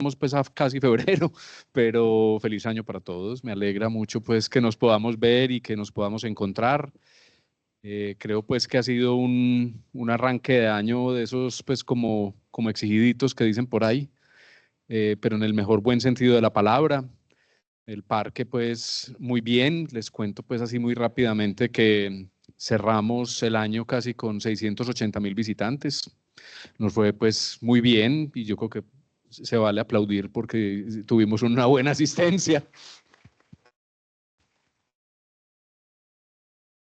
estamos pues a casi febrero, pero feliz año para todos. Me alegra mucho pues que nos podamos ver y que nos podamos encontrar. Creo pues que ha sido un arranque de año de esos pues como exigiditos que dicen por ahí, pero en el mejor buen sentido de la palabra. El parque pues muy bien, les cuento pues así muy rápidamente que cerramos el año casi con 680.000 visitantes. Nos fue pues muy bien y yo creo que se vale aplaudir porque tuvimos una buena asistencia.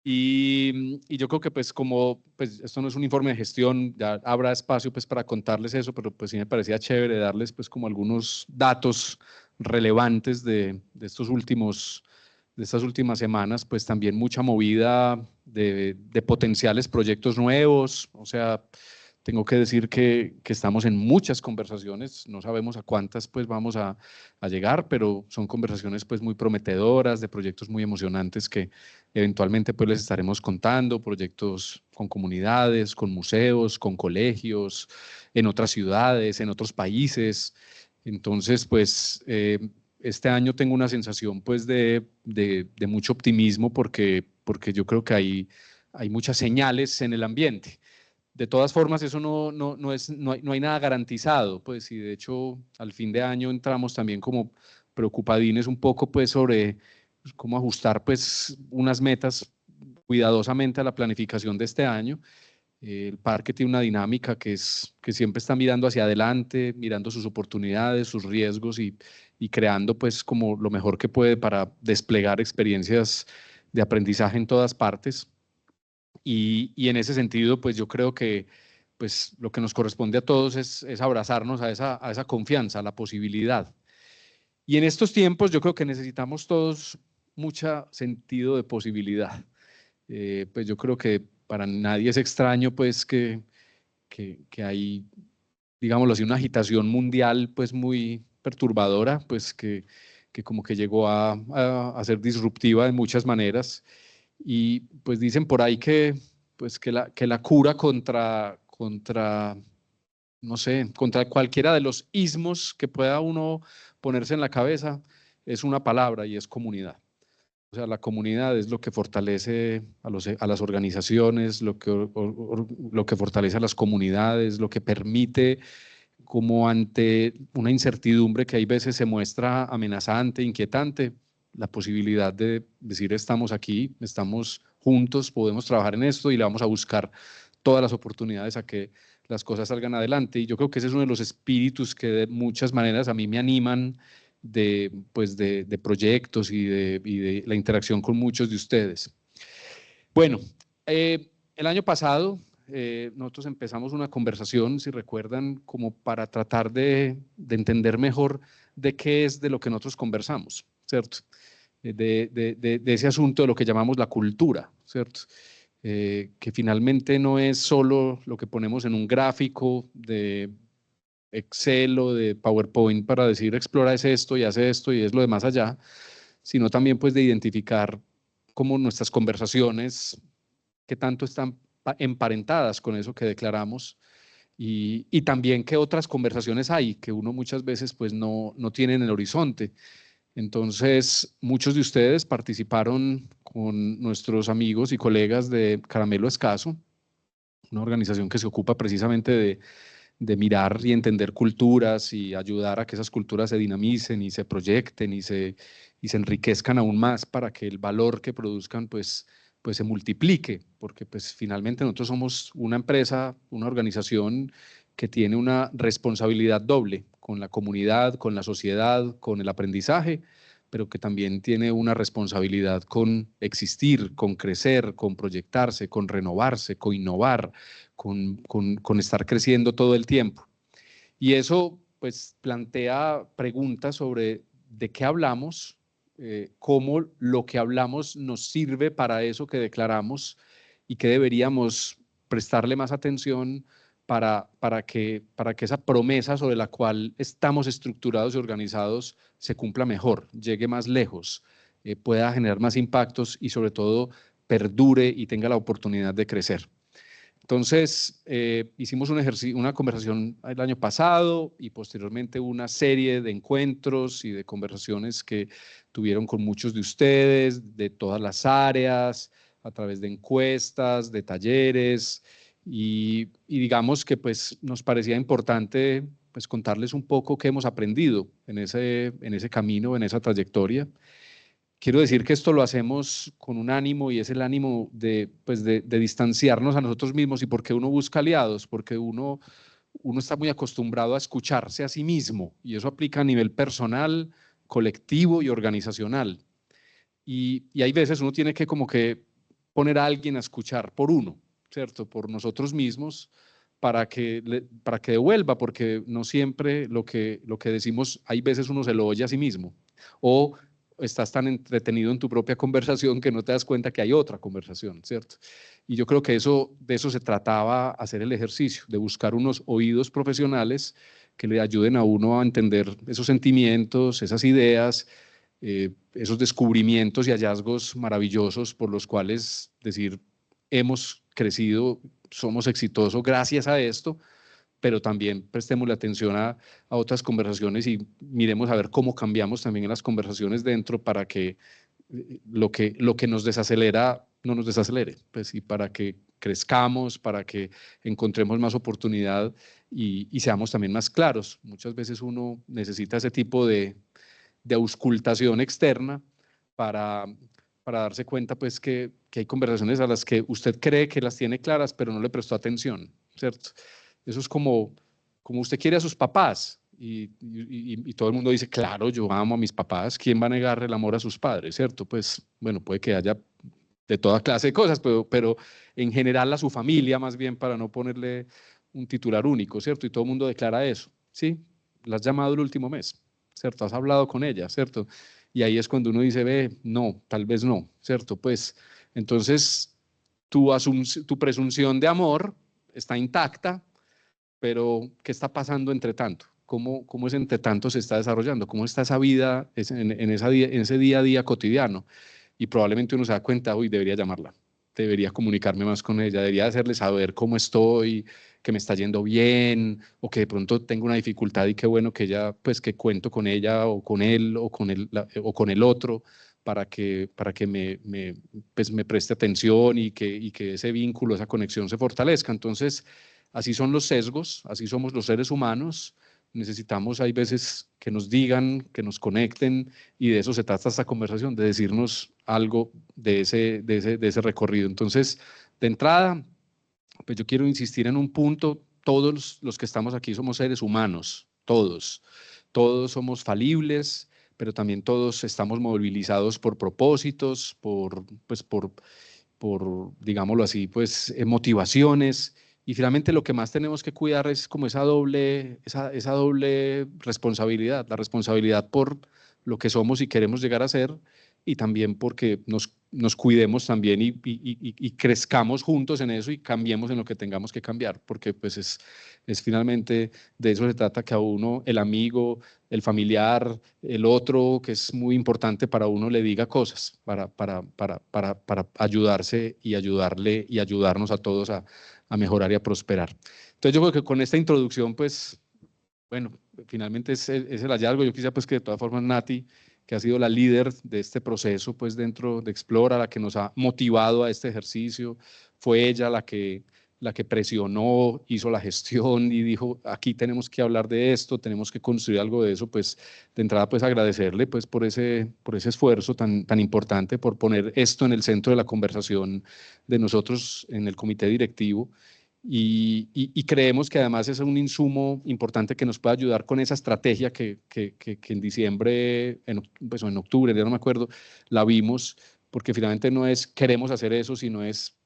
Y yo creo que pues como pues esto no es un informe de gestión, ya habrá espacio pues para contarles eso, pero pues sí me parecía chévere darles pues como algunos datos relevantes de estas últimas semanas, pues también mucha movida de potenciales proyectos nuevos. O sea, tengo que decir que estamos en muchas conversaciones, no sabemos a cuántas pues vamos a llegar, pero son conversaciones pues muy prometedoras, de proyectos muy emocionantes que eventualmente pues les estaremos contando, proyectos con comunidades, con museos, con colegios, en otras ciudades, en otros países. Entonces, pues este año tengo una sensación pues de mucho optimismo porque yo creo que hay muchas señales en el ambiente. De todas formas, eso no hay nada garantizado, pues, y de hecho al fin de año entramos también como preocupadines un poco pues sobre cómo ajustar pues unas metas cuidadosamente a la planificación de este año. El parque tiene una dinámica que siempre está mirando hacia adelante, mirando sus oportunidades, sus riesgos y creando pues como lo mejor que puede para desplegar experiencias de aprendizaje en todas partes. Y en ese sentido, pues yo creo que pues lo que nos corresponde a todos es abrazarnos a esa confianza, a la posibilidad. Y en estos tiempos yo creo que necesitamos todos mucho sentido de posibilidad. Pues yo creo que para nadie es extraño pues que hay, digámoslo así, una agitación mundial pues muy perturbadora, pues que como que llegó a ser disruptiva de muchas maneras. Y pues dicen por ahí pues que la cura no sé, contra cualquiera de los ismos que pueda uno ponerse en la cabeza es una palabra y es comunidad. O sea, la comunidad es lo que fortalece a las organizaciones, lo que fortalece a las comunidades, lo que permite, como ante una incertidumbre que hay veces se muestra amenazante, inquietante, la posibilidad de decir estamos aquí, estamos juntos, podemos trabajar en esto y le vamos a buscar todas las oportunidades a que las cosas salgan adelante. Y yo creo que ese es uno de los espíritus que de muchas maneras a mí me animan pues de proyectos y de la interacción con muchos de ustedes. Bueno, el año pasado nosotros empezamos una conversación, si recuerdan, como para tratar de entender mejor de qué es de lo que nosotros conversamos, ¿cierto? De ese asunto de lo que llamamos la cultura, ¿cierto? Que finalmente no es solo lo que ponemos en un gráfico de Excel o de PowerPoint para decir explora es esto y hace esto y es lo de más allá, sino también pues de identificar cómo nuestras conversaciones, qué tanto están emparentadas con eso que declaramos y también qué otras conversaciones hay que uno muchas veces pues no tiene en el horizonte. Entonces, muchos de ustedes participaron con nuestros amigos y colegas de Caramelo Escaso, una organización que se ocupa precisamente de mirar y entender culturas y ayudar a que esas culturas se dinamicen y se proyecten y se enriquezcan aún más para que el valor que produzcan pues se multiplique, porque pues finalmente nosotros somos una empresa, una organización que tiene una responsabilidad doble con la comunidad, con la sociedad, con el aprendizaje, pero que también tiene una responsabilidad con existir, con crecer, con proyectarse, con renovarse, con innovar, con estar creciendo todo el tiempo. Y eso pues plantea preguntas sobre de qué hablamos, cómo lo que hablamos nos sirve para eso que declaramos y que deberíamos prestarle más atención para que esa promesa sobre la cual estamos estructurados y organizados se cumpla mejor, llegue más lejos, pueda generar más impactos y sobre todo perdure y tenga la oportunidad de crecer. Entonces, hicimos una conversación el año pasado y posteriormente una serie de encuentros y de conversaciones que tuvieron con muchos de ustedes, de todas las áreas, a través de encuestas, de talleres, y digamos que pues nos parecía importante pues contarles un poco qué hemos aprendido en ese camino, en esa trayectoria. Quiero decir que esto lo hacemos con un ánimo, y es el ánimo de, pues de distanciarnos a nosotros mismos. ¿Y porque uno busca aliados? Porque uno está muy acostumbrado a escucharse a sí mismo, y eso aplica a nivel personal, colectivo y organizacional. Y hay veces uno tiene que como que poner a alguien a escuchar por uno, ¿cierto? Por nosotros mismos, para que devuelva, porque no siempre lo que decimos, hay veces uno se lo oye a sí mismo, o estás tan entretenido en tu propia conversación que no te das cuenta que hay otra conversación, ¿cierto? Y yo creo que de eso se trataba hacer el ejercicio, de buscar unos oídos profesionales que le ayuden a uno a entender esos sentimientos, esas ideas, esos descubrimientos y hallazgos maravillosos por los cuales decir, hemos crecido, somos exitosos gracias a esto, pero también prestemos la atención a otras conversaciones y miremos a ver cómo cambiamos también en las conversaciones dentro para que lo que nos desacelera no nos desacelere, pues, y para que crezcamos, para que encontremos más oportunidad y seamos también más claros. Muchas veces uno necesita ese tipo de auscultación externa para, darse cuenta pues que hay conversaciones a las que usted cree que las tiene claras, pero no le prestó atención, ¿cierto? Eso es como usted quiere a sus papás y todo el mundo dice, claro, yo amo a mis papás, ¿quién va a negar el amor a sus padres, cierto? Pues bueno, puede que haya de toda clase de cosas, pero en general a su familia más bien, para no ponerle un titular único, ¿cierto? Y todo el mundo declara eso, ¿sí? La has llamado el último mes, ¿cierto? Has hablado con ella, ¿cierto? Y ahí es cuando uno dice, ve, no, tal vez no, ¿cierto? Pues entonces tu presunción de amor está intacta, pero ¿qué está pasando entre tanto? ¿Cómo ese entre tanto se está desarrollando? ¿Cómo está esa vida en ese día a día cotidiano? Y probablemente uno se da cuenta, uy, debería llamarla, debería comunicarme más con ella, debería hacerle saber cómo estoy, que me está yendo bien, o que de pronto tengo una dificultad y qué bueno que ella, pues que cuento con ella o con él o con el otro para que pues me preste atención y que ese vínculo, esa conexión se fortalezca. Entonces, así son los sesgos, así somos los seres humanos. Necesitamos, hay veces, que nos digan, que nos conecten, y de eso se trata esta conversación, de decirnos algo de ese recorrido. Entonces, de entrada, pues yo quiero insistir en un punto: todos los que estamos aquí somos seres humanos, todos somos falibles, pero también todos estamos movilizados por propósitos, digámoslo así, pues motivaciones. Y finalmente lo que más tenemos que cuidar es como esa doble responsabilidad, la responsabilidad por lo que somos y queremos llegar a ser, y también porque nos cuidemos también y crezcamos juntos en eso y cambiemos en lo que tengamos que cambiar, porque pues es finalmente de eso se trata, que a uno el amigo, el familiar, el otro, que es muy importante para uno, le diga cosas para ayudarse y ayudarle y ayudarnos a todos a mejorar y a prosperar. Entonces yo creo que con esta introducción, pues, bueno, finalmente es el hallazgo. Yo quisiera pues que de todas formas Nati, que ha sido la líder de este proceso pues dentro de Explora, la que nos ha motivado a este ejercicio, fue ella la que presionó, hizo la gestión y dijo, aquí tenemos que hablar de esto, tenemos que construir algo de eso. Pues de entrada pues agradecerle pues por ese esfuerzo tan importante, por poner esto en el centro de la conversación de nosotros en el comité directivo. Y creemos que además es un insumo importante que nos puede ayudar con esa estrategia que en diciembre, pues, o en octubre, ya no me acuerdo, la vimos, porque finalmente no es queremos hacer eso, sino es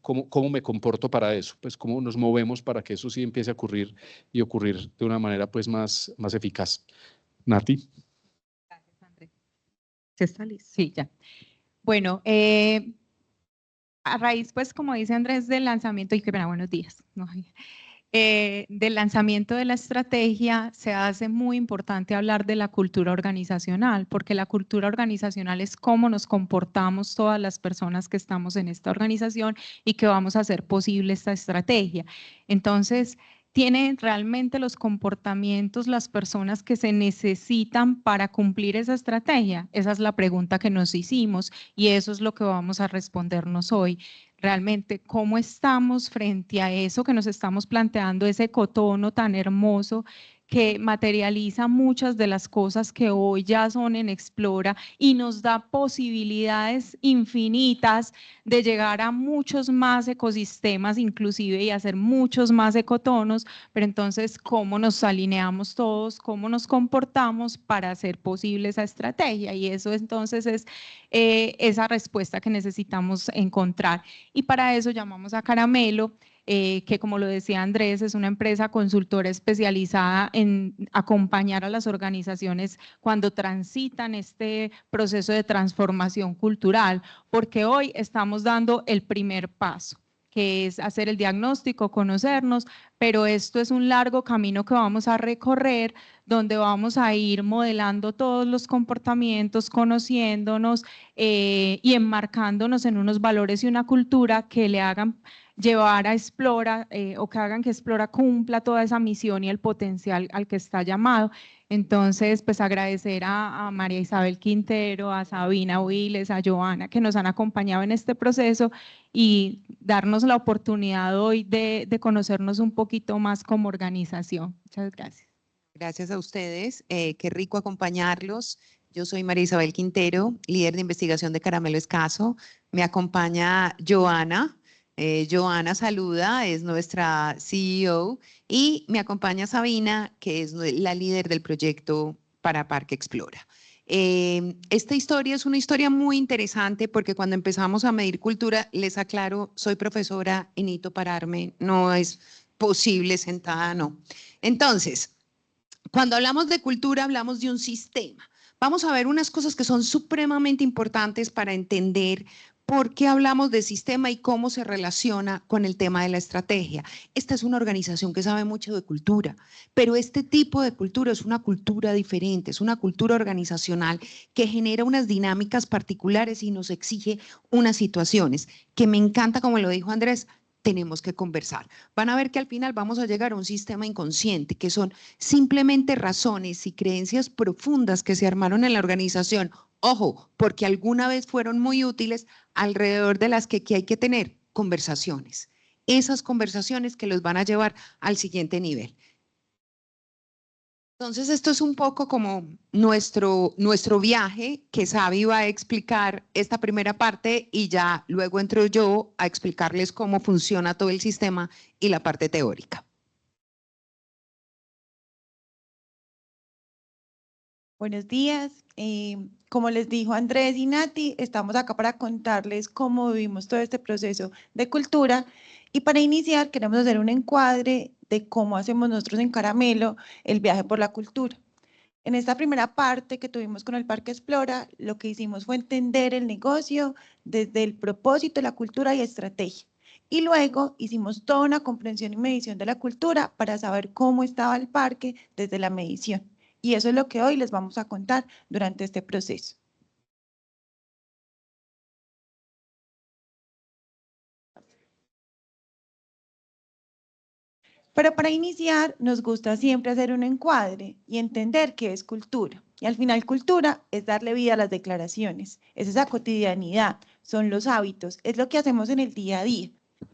cómo me comporto para eso, pues cómo nos movemos para que eso sí empiece a ocurrir y ocurrir de una manera pues más eficaz. Nati. Gracias, Andrés. ¿Se está listo? Sí, ya. Bueno, a raíz, pues, como dice Andrés, del lanzamiento, y qué pena, buenos días. No, del lanzamiento de la estrategia se hace muy importante hablar de la cultura organizacional, porque la cultura organizacional es cómo nos comportamos todas las personas que estamos en esta organización y que vamos a hacer posible esta estrategia. Entonces, ¿tienen realmente los comportamientos las personas que se necesitan para cumplir esa estrategia? Esa es la pregunta que nos hicimos y eso es lo que vamos a respondernos hoy. Realmente, ¿cómo estamos frente a eso que nos estamos planteando, ese cotono tan hermoso que materializa muchas de las cosas que hoy ya son en Explora y nos da posibilidades infinitas de llegar a muchos más ecosistemas inclusive y hacer muchos más ecotonos, pero entonces, ¿cómo nos alineamos todos? ¿Cómo nos comportamos para hacer posible esa estrategia? Y eso entonces es esa respuesta que necesitamos encontrar. Y para eso llamamos a Caramelo, que como lo decía Andrés, es una empresa consultora especializada en acompañar a las organizaciones cuando transitan este proceso de transformación cultural, porque hoy estamos dando el primer paso, que es hacer el diagnóstico, conocernos, pero esto es un largo camino que vamos a recorrer, donde vamos a ir modelando todos los comportamientos, conociéndonos y enmarcándonos en unos valores y una cultura que le hagan llevar a Explora o que hagan que Explora cumpla toda esa misión y el potencial al que está llamado. Entonces, pues agradecer a María Isabel Quintero, a Sabina Wiles, a Joana, que nos han acompañado en este proceso y darnos la oportunidad hoy de conocernos un poquito más como organización. Muchas gracias. Gracias a ustedes, qué rico acompañarlos. Yo soy María Isabel Quintero, líder de investigación de Caramelo Escaso. Me acompaña Joana. Joana saluda, es nuestra CEO, y me acompaña Sabina, que es la líder del proyecto para Parque Explora. Esta historia es una historia muy interesante porque cuando empezamos a medir cultura, les aclaro, soy profesora y necesito pararme, no es posible sentada, no. Entonces, cuando hablamos de cultura, hablamos de un sistema. Vamos a ver unas cosas que son supremamente importantes para entender por qué hablamos de sistema y cómo se relaciona con el tema de la estrategia. Esta es una organización que sabe mucho de cultura, pero este tipo de cultura es una cultura diferente, es una cultura organizacional que genera unas dinámicas particulares y nos exige unas situaciones que me encanta, como lo dijo Andrés, tenemos que conversar. Van a ver que al final vamos a llegar a un sistema inconsciente, que son simplemente razones y creencias profundas que se armaron en la organización. Ojo, porque alguna vez fueron muy útiles, alrededor de las que aquí hay que tener conversaciones. Esas conversaciones que los van a llevar al siguiente nivel. Entonces, esto es un poco como nuestro viaje, que Sabi va a explicar esta primera parte y ya luego entro yo a explicarles cómo funciona todo el sistema y la parte teórica. Buenos días. Como les dijo Andrés y Nati, estamos acá para contarles cómo vivimos todo este proceso de cultura y para iniciar queremos hacer un encuadre de cómo hacemos nosotros en Caramelo el viaje por la cultura. En esta primera parte que tuvimos con el Parque Explora, lo que hicimos fue entender el negocio desde el propósito, la cultura y estrategia. Y luego hicimos toda una comprensión y medición de la cultura para saber cómo estaba el parque desde la medición. Y eso es lo que hoy les vamos a contar durante este proceso. Pero para iniciar, nos gusta siempre hacer un encuadre y entender qué es cultura. Y al final, cultura es darle vida a las declaraciones, es esa cotidianidad, son los hábitos, es lo que hacemos en el día a día.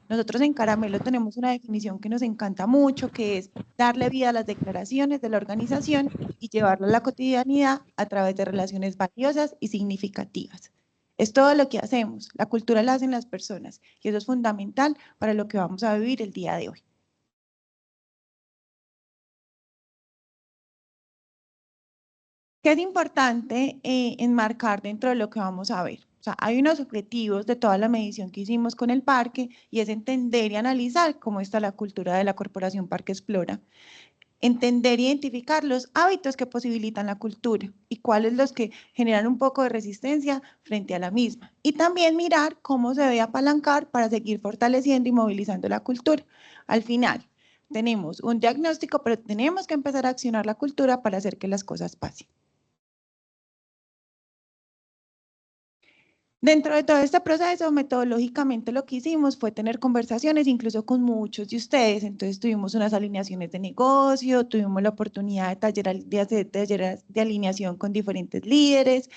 Nosotros en Caramelo tenemos una definición que nos encanta mucho, que es darle vida a las declaraciones de la organización y llevarlo a la cotidianidad a través de relaciones valiosas y significativas. Es todo lo que hacemos, la cultura la hacen las personas y eso es fundamental para lo que vamos a vivir el día de hoy. ¿Qué es importante enmarcar dentro de lo que vamos a ver? O sea, hay unos objetivos de toda la medición que hicimos con el parque y es entender y analizar cómo está la cultura de la Corporación Parque Explora. Entender y identificar los hábitos que posibilitan la cultura y cuáles los que generan un poco de resistencia frente a la misma. Y también mirar cómo se debe apalancar para seguir fortaleciendo y movilizando la cultura. Al final, tenemos un diagnóstico, pero tenemos que empezar a accionar la cultura para hacer que las cosas pasen. Dentro de todo este proceso, metodológicamente lo que hicimos fue tener conversaciones incluso con muchos de ustedes. Entonces tuvimos unas alineaciones de negocio, tuvimos la oportunidad de hacer talleres de alineación con diferentes líderes,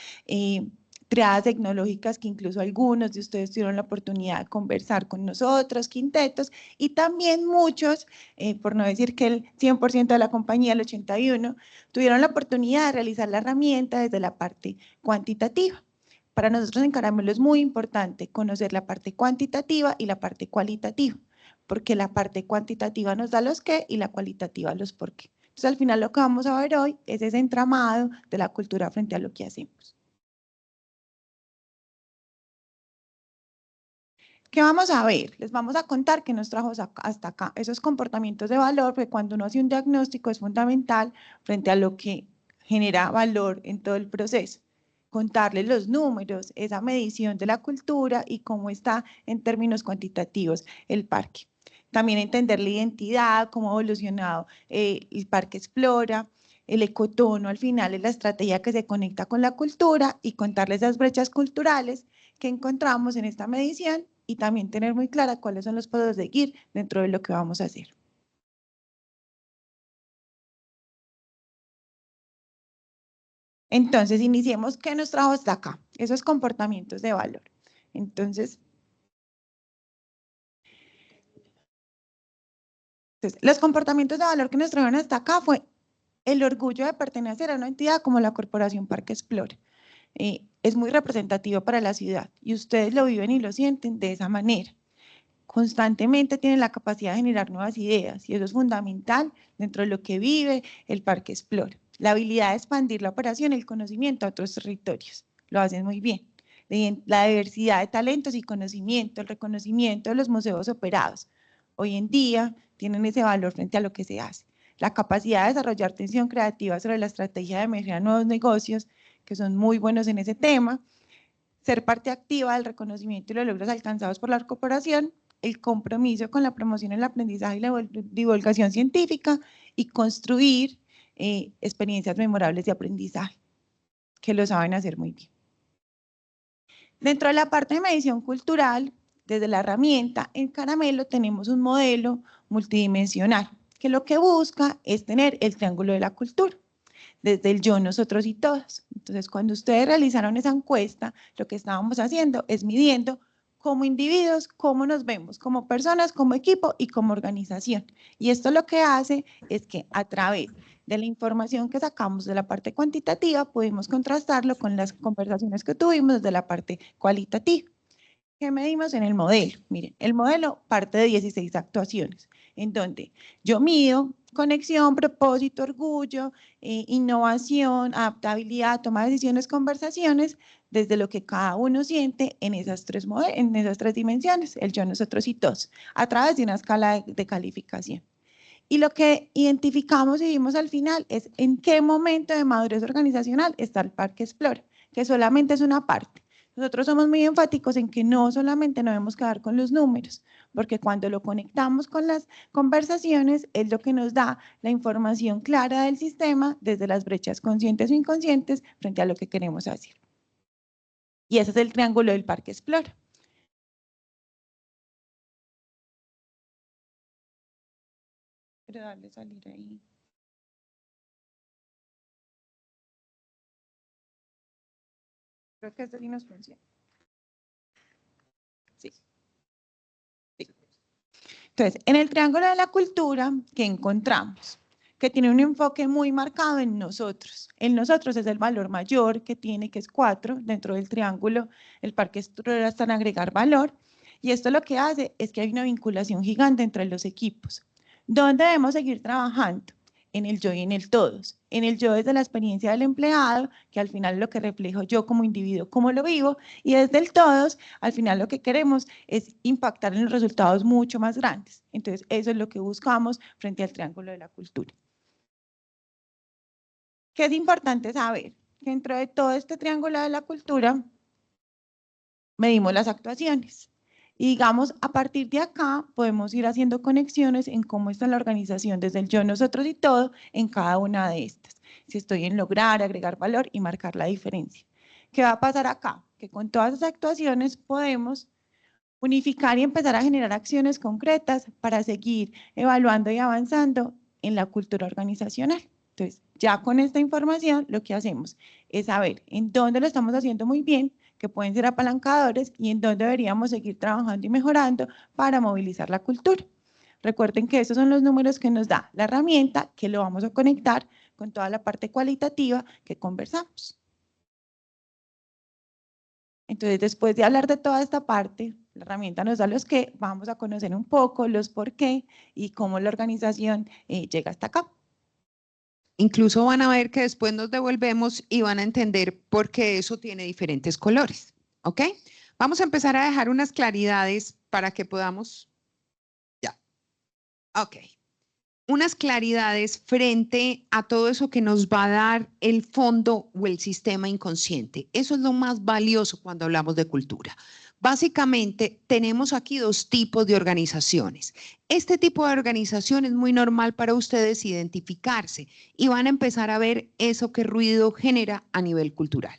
triadas tecnológicas que incluso algunos de ustedes tuvieron la oportunidad de conversar con nosotros, quintetos, y también muchos, por no decir que el 100% de la compañía, el 81%, tuvieron la oportunidad de realizar la herramienta desde la parte cuantitativa. Para nosotros en Caramelo es muy importante conocer la parte cuantitativa y la parte cualitativa, porque la parte cuantitativa nos da los qué y la cualitativa los por qué. Entonces, al final lo que vamos a ver hoy es ese entramado de la cultura frente a lo que hacemos. ¿Qué vamos a ver? Les vamos a contar qué nos trajo hasta acá. Esos comportamientos de valor, porque cuando uno hace un diagnóstico es fundamental frente a lo que genera valor en todo el proceso. Contarles los números, esa medición de la cultura y cómo está en términos cuantitativos el parque. También entender la identidad, cómo ha evolucionado el Parque Explora, el ecotono al final es la estrategia que se conecta con la cultura y contarles las brechas culturales que encontramos en esta medición y también tener muy clara cuáles son los pasos a seguir dentro de lo que vamos a hacer. Entonces, iniciemos qué nos trajo hasta acá, esos comportamientos de valor. Entonces, los comportamientos de valor que nos trajeron hasta acá fue el orgullo de pertenecer a una entidad como la Corporación Parque Explora. Es muy representativo para la ciudad y ustedes lo viven y lo sienten de esa manera. Constantemente tienen la capacidad de generar nuevas ideas y eso es fundamental dentro de lo que vive el Parque Explora. La habilidad de expandir la operación, el conocimiento a otros territorios, lo hacen muy bien. La diversidad de talentos y conocimiento, el reconocimiento de los museos operados. Hoy en día tienen ese valor frente a lo que se hace. La capacidad de desarrollar tensión creativa sobre la estrategia de emerger a nuevos negocios, que son muy buenos en ese tema. Ser parte activa del reconocimiento y los logros alcanzados por la corporación, el compromiso con la promoción, el aprendizaje y la divulgación científica y construir experiencias memorables de aprendizaje, que lo saben hacer muy bien. Dentro de la parte de medición cultural, desde la herramienta, en Caramelo tenemos un modelo multidimensional, que lo que busca es tener el triángulo de la cultura, desde el yo, nosotros y todas. Entonces, cuando ustedes realizaron esa encuesta, lo que estábamos haciendo es midiendo como individuos, cómo nos vemos, como personas, como equipo y como organización. Y esto lo que hace es que a través de la información que sacamos de la parte cuantitativa, pudimos contrastarlo con las conversaciones que tuvimos desde la parte cualitativa. ¿Qué medimos en el modelo? Miren, el modelo parte de 16 actuaciones, en donde yo mido conexión, propósito, orgullo, innovación, adaptabilidad, toma de decisiones, conversaciones, desde lo que cada uno siente en esas tres dimensiones, el yo, nosotros y todos, a través de una escala de calificación. Y lo que identificamos y vimos al final es en qué momento de madurez organizacional está el Parque Explora, que solamente es una parte. Nosotros somos muy enfáticos en que no solamente nos debemos quedar con los números, porque cuando lo conectamos con las conversaciones es lo que nos da la información clara del sistema desde las brechas conscientes o inconscientes frente a lo que queremos hacer. Y ese es el triángulo del Parque Explora. Pero darle salir ahí. Creo que este sí nos funciona. Sí. Entonces, en el triángulo de la cultura, ¿qué encontramos? Que tiene un enfoque muy marcado en nosotros. En nosotros es el valor mayor que tiene, que es 4, dentro del triángulo, el Parque Explora está en agregar valor, y esto lo que hace es que hay una vinculación gigante entre los equipos. ¿Dónde debemos seguir trabajando? En el yo y en el todos. En el yo desde la experiencia del empleado, que al final es lo que reflejo yo como individuo, cómo lo vivo, y desde el todos, al final lo que queremos es impactar en los resultados mucho más grandes. Entonces, eso es lo que buscamos frente al triángulo de la cultura. ¿Qué es importante saber? Que dentro de todo este triángulo de la cultura, medimos las actuaciones. Y digamos, a partir de acá podemos ir haciendo conexiones en cómo está la organización desde el yo, nosotros y todo en cada una de estas. Si estoy en lograr, agregar valor y marcar la diferencia. ¿Qué va a pasar acá? Que con todas esas actuaciones podemos unificar y empezar a generar acciones concretas para seguir evaluando y avanzando en la cultura organizacional. Entonces, ya con esta información, lo que hacemos es saber en dónde lo estamos haciendo muy bien, que pueden ser apalancadores, y en dónde deberíamos seguir trabajando y mejorando para movilizar la cultura. Recuerden que esos son los números que nos da la herramienta, que lo vamos a conectar con toda la parte cualitativa que conversamos. Entonces, después de hablar de toda esta parte, la herramienta nos da los qué, vamos a conocer un poco los por qué y cómo la organización llega hasta acá. Incluso van a ver que después nos devolvemos y van a entender por qué eso tiene diferentes colores, ¿ok? Vamos a empezar a dejar unas claridades para que podamos... Ya. Ok. Unas claridades frente a todo eso que nos va a dar el fondo o el sistema inconsciente. Eso es lo más valioso cuando hablamos de cultura. Básicamente, tenemos aquí dos tipos de organizaciones. Este tipo de organización es muy normal para ustedes identificarse y van a empezar a ver eso que ruido genera a nivel cultural.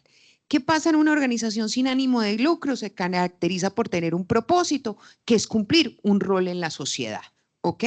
¿Qué pasa en una organización sin ánimo de lucro? Se caracteriza por tener un propósito, que es cumplir un rol en la sociedad, ¿ok?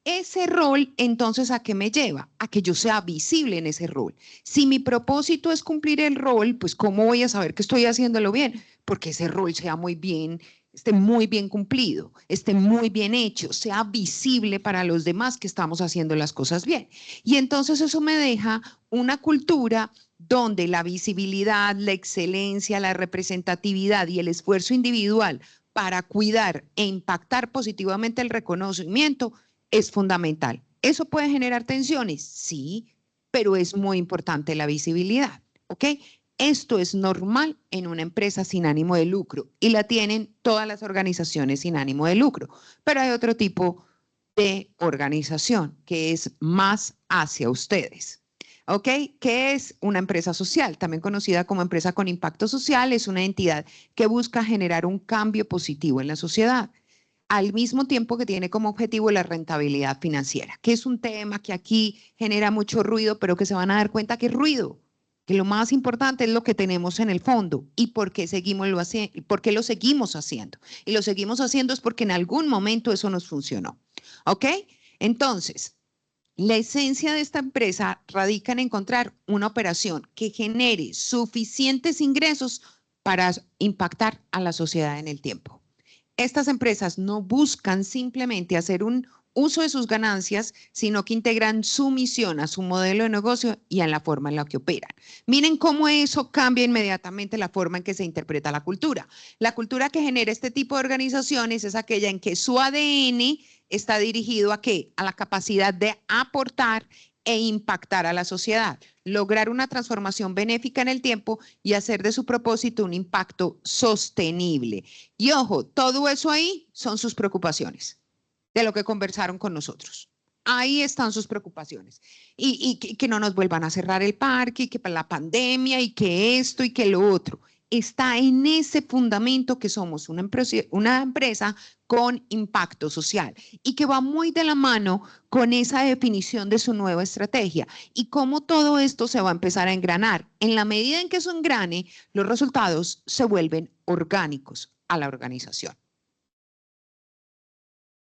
Ese rol, entonces, ¿a qué me lleva? A que yo sea visible en ese rol. Si mi propósito es cumplir el rol, pues ¿cómo voy a saber que estoy haciéndolo bien? Porque ese rol sea muy bien, esté muy bien cumplido, esté muy bien hecho, sea visible para los demás que estamos haciendo las cosas bien. Y entonces eso me deja una cultura donde la visibilidad, la excelencia, la representatividad y el esfuerzo individual para cuidar e impactar positivamente el reconocimiento es fundamental. ¿Eso puede generar tensiones? Sí, pero es muy importante la visibilidad, ¿ok? Esto es normal en una empresa sin ánimo de lucro y la tienen todas las organizaciones sin ánimo de lucro, pero hay otro tipo de organización que es más hacia ustedes, ¿ok? ¿Qué es una empresa social? También conocida como empresa con impacto social, es una entidad que busca generar un cambio positivo en la sociedad, al mismo tiempo que tiene como objetivo la rentabilidad financiera, que es un tema que aquí genera mucho ruido, pero que se van a dar cuenta que es ruido, que lo más importante es lo que tenemos en el fondo y por qué lo seguimos haciendo. Y lo seguimos haciendo es porque en algún momento eso nos funcionó, ¿ok? Entonces, la esencia de esta empresa radica en encontrar una operación que genere suficientes ingresos para impactar a la sociedad en el tiempo. Estas empresas no buscan simplemente hacer un uso de sus ganancias, sino que integran su misión a su modelo de negocio y a la forma en la que operan. Miren cómo eso cambia inmediatamente la forma en que se interpreta la cultura. La cultura que genera este tipo de organizaciones es aquella en que su ADN está dirigido ¿a qué? A la capacidad de aportar e impactar a la sociedad, lograr una transformación benéfica en el tiempo y hacer de su propósito un impacto sostenible. Y ojo, todo eso ahí son sus preocupaciones, de lo que conversaron con nosotros. Ahí están sus preocupaciones. Y que no nos vuelvan a cerrar el parque, y que para la pandemia, y que esto, y que lo otro. Está en ese fundamento que somos una empresa con impacto social y que va muy de la mano con esa definición de su nueva estrategia y cómo todo esto se va a empezar a engranar. En la medida en que eso engrane, los resultados se vuelven orgánicos a la organización.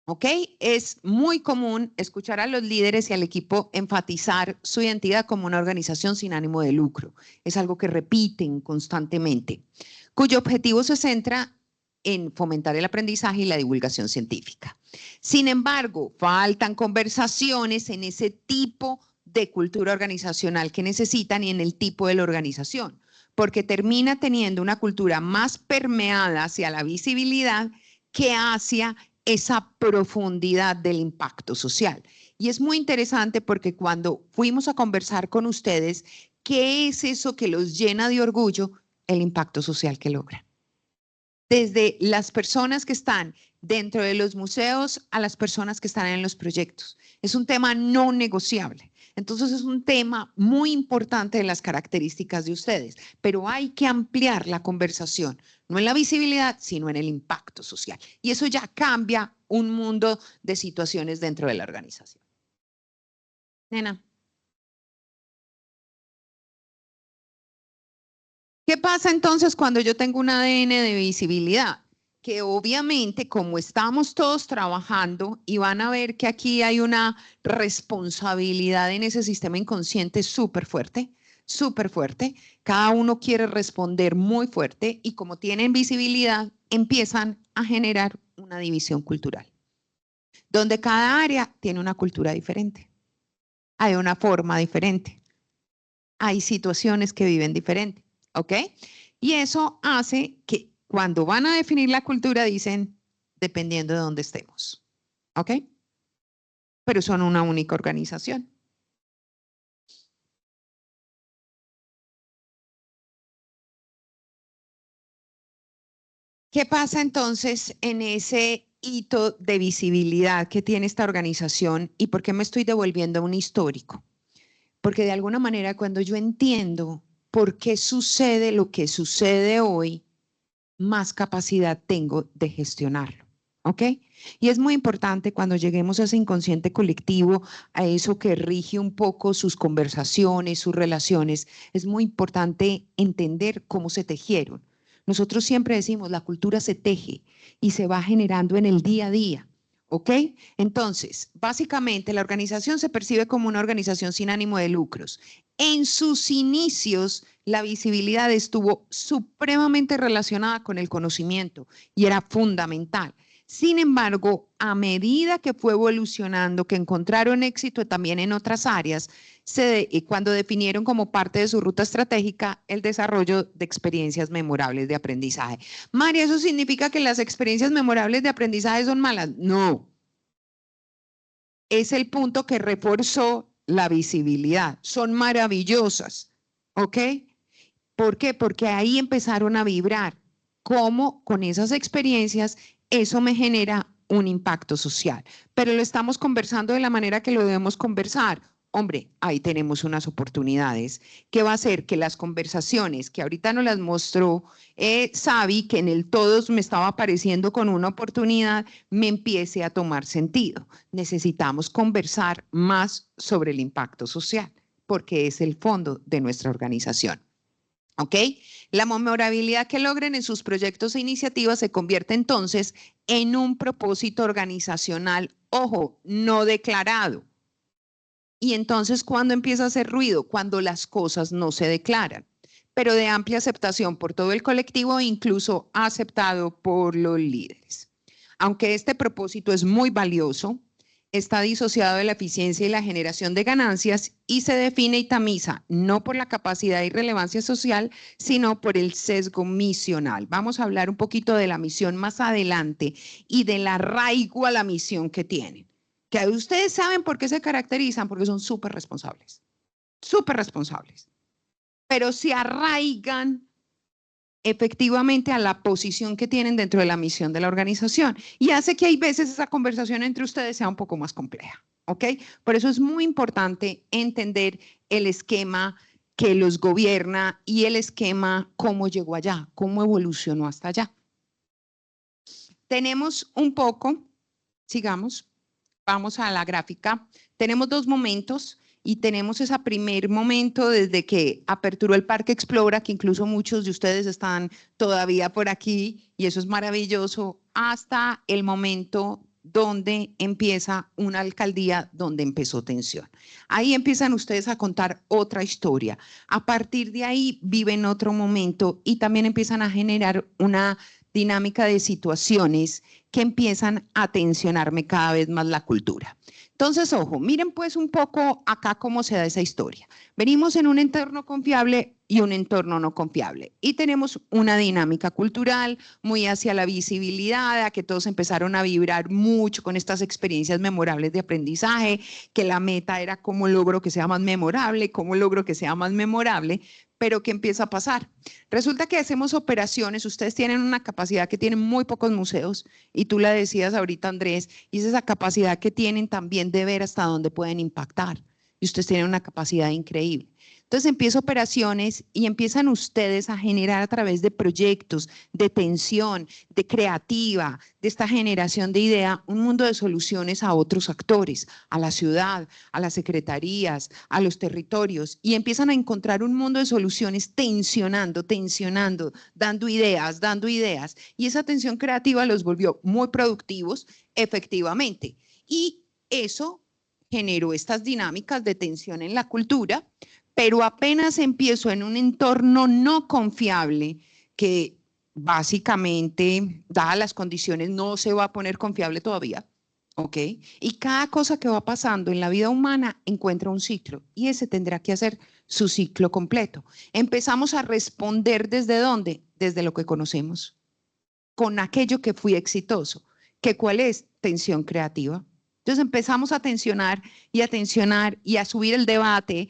¿Ok? Es muy común escuchar a los líderes y al equipo enfatizar su identidad como una organización sin ánimo de lucro. Es algo que repiten constantemente, cuyo objetivo se centra en fomentar el aprendizaje y la divulgación científica. Sin embargo, faltan conversaciones en ese tipo de cultura organizacional que necesitan y en el tipo de la organización, porque termina teniendo una cultura más permeada hacia la visibilidad que hacia esa profundidad del impacto social. Y es muy interesante porque cuando fuimos a conversar con ustedes, ¿qué es eso que los llena de orgullo? El impacto social que logran. Desde las personas que están dentro de los museos a las personas que están en los proyectos. Es un tema no negociable. Entonces es un tema muy importante de las características de ustedes, pero hay que ampliar la conversación, no en la visibilidad, sino en el impacto social. Y eso ya cambia un mundo de situaciones dentro de la organización. Nena. ¿Qué pasa entonces cuando yo tengo un ADN de visibilidad? Que obviamente como estamos todos trabajando y van a ver que aquí hay una responsabilidad en ese sistema inconsciente súper fuerte, cada uno quiere responder muy fuerte y como tienen visibilidad empiezan a generar una división cultural, donde cada área tiene una cultura diferente, hay una forma diferente, hay situaciones que viven diferente, ¿ok? Y eso hace que cuando van a definir la cultura dicen, dependiendo de dónde estemos, ¿ok? Pero son una única organización. ¿Qué pasa entonces en ese hito de visibilidad que tiene esta organización y por qué me estoy devolviendo a un histórico? Porque de alguna manera cuando yo entiendo por qué sucede lo que sucede hoy, más capacidad tengo de gestionarlo, ¿ok? Y es muy importante cuando lleguemos a ese inconsciente colectivo, a eso que rige un poco sus conversaciones, sus relaciones, es muy importante entender cómo se tejieron. Nosotros siempre decimos, la cultura se teje y se va generando en el día a día, ¿ok? Entonces, básicamente la organización se percibe como una organización sin ánimo de lucros. En sus inicios, la visibilidad estuvo supremamente relacionada con el conocimiento y era fundamental. Sin embargo, a medida que fue evolucionando, que encontraron éxito también en otras áreas, cuando definieron como parte de su ruta estratégica el desarrollo de experiencias memorables de aprendizaje. María, ¿eso significa que las experiencias memorables de aprendizaje son malas? No. Es el punto que reforzó la visibilidad. Son maravillosas, ¿ok? ¿Por qué? Porque ahí empezaron a vibrar. Cómo con esas experiencias eso me genera un impacto social. Pero lo estamos conversando de la manera que lo debemos conversar. Hombre, ahí tenemos unas oportunidades que va a hacer que las conversaciones que ahorita nos las mostró Sabi, que en el todos me estaba apareciendo con una oportunidad, me empiece a tomar sentido. Necesitamos conversar más sobre el impacto social, porque es el fondo de nuestra organización. ¿Ok? La memorabilidad que logren en sus proyectos e iniciativas se convierte entonces en un propósito organizacional, ojo, no declarado. Y entonces, ¿cuándo empieza a hacer ruido? Cuando las cosas no se declaran, pero de amplia aceptación por todo el colectivo e incluso aceptado por los líderes. Aunque este propósito es muy valioso, está disociado de la eficiencia y la generación de ganancias y se define y tamiza no por la capacidad y relevancia social, sino por el sesgo misional. Vamos a hablar un poquito de la misión más adelante y del arraigo a la misión que tienen. Que ustedes saben por qué se caracterizan, porque son súper responsables, pero se arraigan efectivamente a la posición que tienen dentro de la misión de la organización y hace que hay veces esa conversación entre ustedes sea un poco más compleja, ¿ok? Por eso es muy importante entender el esquema que los gobierna y el esquema cómo llegó allá, cómo evolucionó hasta allá. Tenemos un poco, sigamos, vamos a la gráfica, tenemos dos momentos. Y tenemos ese primer momento desde que aperturó el Parque Explora, que incluso muchos de ustedes están todavía por aquí, y eso es maravilloso, hasta el momento donde empieza una alcaldía donde empezó tensión. Ahí empiezan ustedes a contar otra historia. A partir de ahí viven otro momento y también empiezan a generar una dinámica de situaciones que empiezan a tensionarme cada vez más la cultura. Entonces, ojo, miren pues un poco acá cómo se da esa historia. Venimos en un entorno confiable y un entorno no confiable. Y tenemos una dinámica cultural muy hacia la visibilidad, a que todos empezaron a vibrar mucho con estas experiencias memorables de aprendizaje, que la meta era cómo logro que sea más memorable, pero ¿qué empieza a pasar? Resulta que hacemos operaciones, ustedes tienen una capacidad que tienen muy pocos museos, y tú la decías ahorita, Andrés, y es esa capacidad que tienen también de ver hasta dónde pueden impactar. y ustedes tienen una capacidad increíble. Entonces empiezo operaciones y empiezan ustedes a generar a través de proyectos, de tensión, de creativa, de esta generación de idea, un mundo de soluciones a otros actores, a la ciudad, a las secretarías, a los territorios, y empiezan a encontrar un mundo de soluciones tensionando, dando ideas, y esa tensión creativa los volvió muy productivos, efectivamente, y eso generó estas dinámicas de tensión en la cultura, pero apenas empiezo en un entorno no confiable, que básicamente, dadas las condiciones, no se va a poner confiable todavía, ¿ok? Y cada cosa que va pasando en la vida humana encuentra un ciclo, y ese tendrá que hacer su ciclo completo. Empezamos a responder ¿desde dónde? Desde lo que conocemos, con aquello que fui exitoso. ¿Que cuál es? Tensión creativa. Entonces empezamos a tensionar y a subir el debate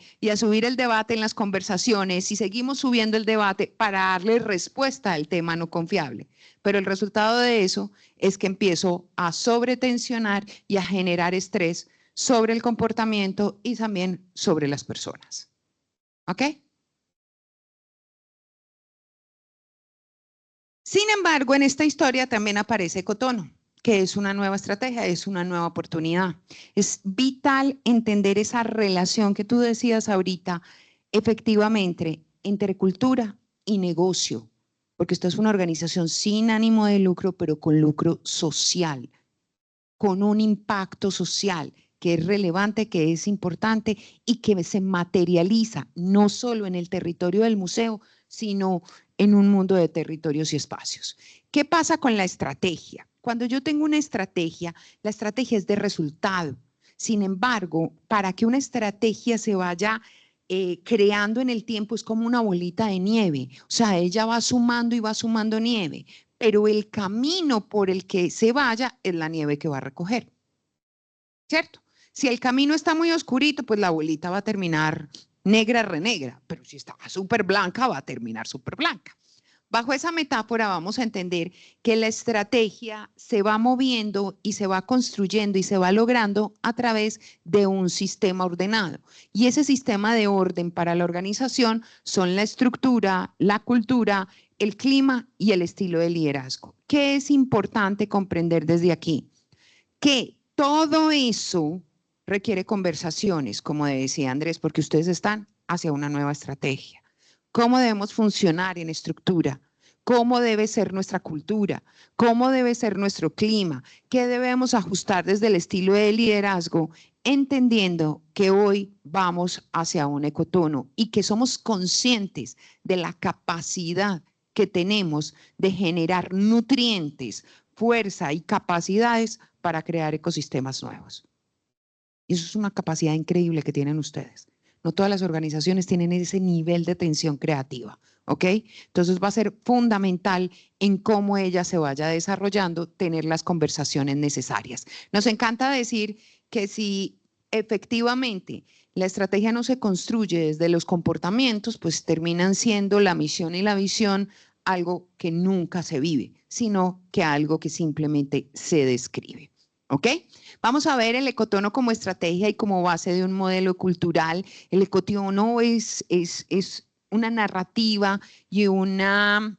en las conversaciones, y seguimos subiendo el debate para darle respuesta al tema no confiable. Pero el resultado de eso es que empiezo a sobretensionar y a generar estrés sobre el comportamiento y también sobre las personas. ¿Ok? Sin embargo, en esta historia también aparece Ecotono, que es una nueva estrategia, es una nueva oportunidad. Es vital entender esa relación que tú decías ahorita, efectivamente, entre cultura y negocio, porque esto es una organización sin ánimo de lucro, pero con lucro social, con un impacto social que es relevante, que es importante y que se materializa no solo en el territorio del museo, sino en un mundo de territorios y espacios. ¿Qué pasa con la estrategia? Cuando yo tengo una estrategia, la estrategia es de resultado. Sin embargo, para que una estrategia se vaya creando en el tiempo, es como una bolita de nieve. O sea, ella va sumando y va sumando nieve, pero el camino por el que se vaya es la nieve que va a recoger. ¿Cierto? Si el camino está muy oscurito, pues la bolita va a terminar negra, renegra, pero si está súper blanca, va a terminar súper blanca. Bajo esa metáfora vamos a entender que la estrategia se va moviendo y se va construyendo y se va logrando a través de un sistema ordenado. Y ese sistema de orden para la organización son la estructura, la cultura, el clima y el estilo de liderazgo. ¿Qué es importante comprender desde aquí? Que todo eso requiere conversaciones, como decía Andrés, porque ustedes están hacia una nueva estrategia. ¿Cómo debemos funcionar en estructura? ¿Cómo debe ser nuestra cultura? ¿Cómo debe ser nuestro clima? ¿Qué debemos ajustar desde el estilo de liderazgo? Entendiendo que hoy vamos hacia un ecotono y que somos conscientes de la capacidad que tenemos de generar nutrientes, fuerza y capacidades para crear ecosistemas nuevos. Y eso es una capacidad increíble que tienen ustedes. No todas las organizaciones tienen ese nivel de tensión creativa, ¿ok? Entonces va a ser fundamental en cómo ella se vaya desarrollando, tener las conversaciones necesarias. Nos encanta decir que si efectivamente la estrategia no se construye desde los comportamientos, pues terminan siendo la misión y la visión algo que nunca se vive, sino que algo que simplemente se describe. ¿Ok? Vamos a ver el ecotono como estrategia y como base de un modelo cultural. El ecotono es una narrativa y una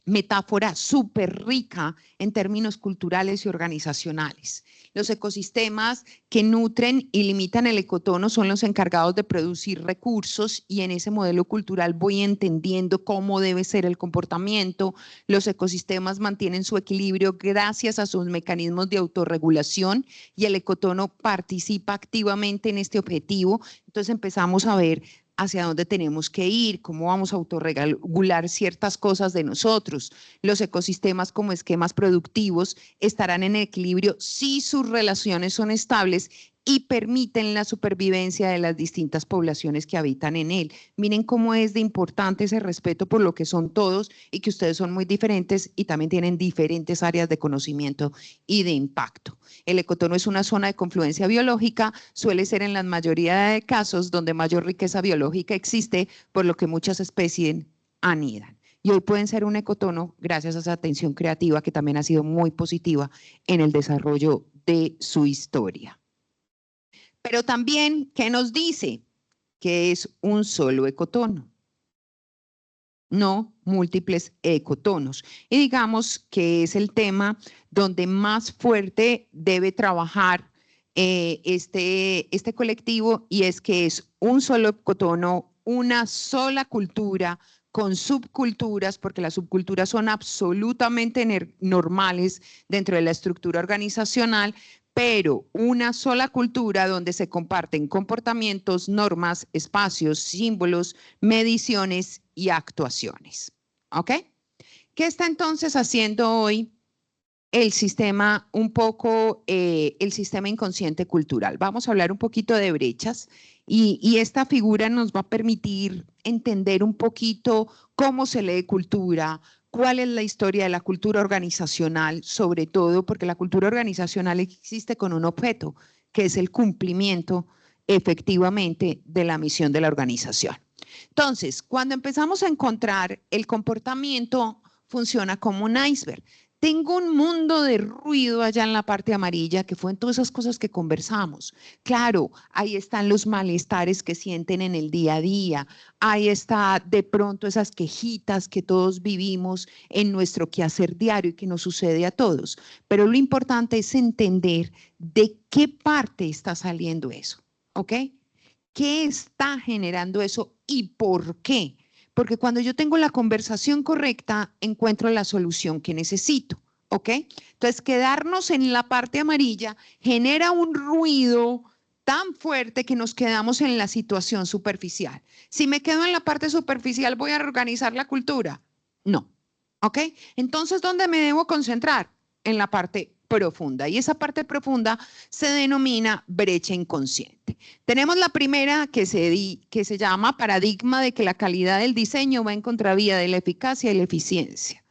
metáfora súper rica en términos culturales y organizacionales. Los ecosistemas que nutren y limitan el ecotono son los encargados de producir recursos, y en ese modelo cultural voy entendiendo cómo debe ser el comportamiento. Los ecosistemas mantienen su equilibrio gracias a sus mecanismos de autorregulación, y el ecotono participa activamente en este objetivo. Entonces empezamos a ver hacia dónde tenemos que ir, cómo vamos a autorregular ciertas cosas de nosotros. Los ecosistemas como esquemas productivos estarán en equilibrio si sus relaciones son estables y permiten la supervivencia de las distintas poblaciones que habitan en él. Miren cómo es de importante ese respeto por lo que son todos y que ustedes son muy diferentes y también tienen diferentes áreas de conocimiento y de impacto. El ecotono es una zona de confluencia biológica, suele ser en la mayoría de casos donde mayor riqueza biológica existe, por lo que muchas especies anidan. Y hoy pueden ser un ecotono gracias a esa atención creativa que también ha sido muy positiva en el desarrollo de su historia. Pero también, ¿qué nos dice? Que es un solo ecotono, no múltiples ecotonos. Y digamos que es el tema donde más fuerte debe trabajar este colectivo, y es que es un solo ecotono, una sola cultura con subculturas, porque las subculturas son absolutamente normales dentro de la estructura organizacional, pero una sola cultura donde se comparten comportamientos, normas, espacios, símbolos, mediciones y actuaciones. ¿Ok? ¿Qué está entonces haciendo hoy el sistema, el sistema inconsciente cultural? Vamos a hablar un poquito de brechas, y esta figura nos va a permitir entender un poquito cómo se lee cultura, cuál es la historia de la cultura organizacional, sobre todo porque la cultura organizacional existe con un objeto, que es el cumplimiento efectivamente de la misión de la organización. Entonces, cuando empezamos a encontrar el comportamiento, funciona como un iceberg. Tengo un mundo de ruido allá en la parte amarilla, que fue en todas esas cosas que conversamos. Claro, ahí están los malestares que sienten en el día a día. Ahí está de pronto esas quejitas que todos vivimos en nuestro quehacer diario y que nos sucede a todos. Pero lo importante es entender de qué parte está saliendo eso, ¿ok? ¿Qué está generando eso y por qué? Porque cuando yo tengo la conversación correcta, encuentro la solución que necesito, ¿ok? Entonces, quedarnos en la parte amarilla genera un ruido tan fuerte que nos quedamos en la situación superficial. Si me quedo en la parte superficial, ¿voy a reorganizar la cultura? No, ¿ok? Entonces, ¿dónde me debo concentrar? En la parte profunda, y esa parte profunda se denomina brecha inconsciente. Tenemos la primera que se llama paradigma de que la calidad del diseño va en contravía de la eficacia y la eficiencia.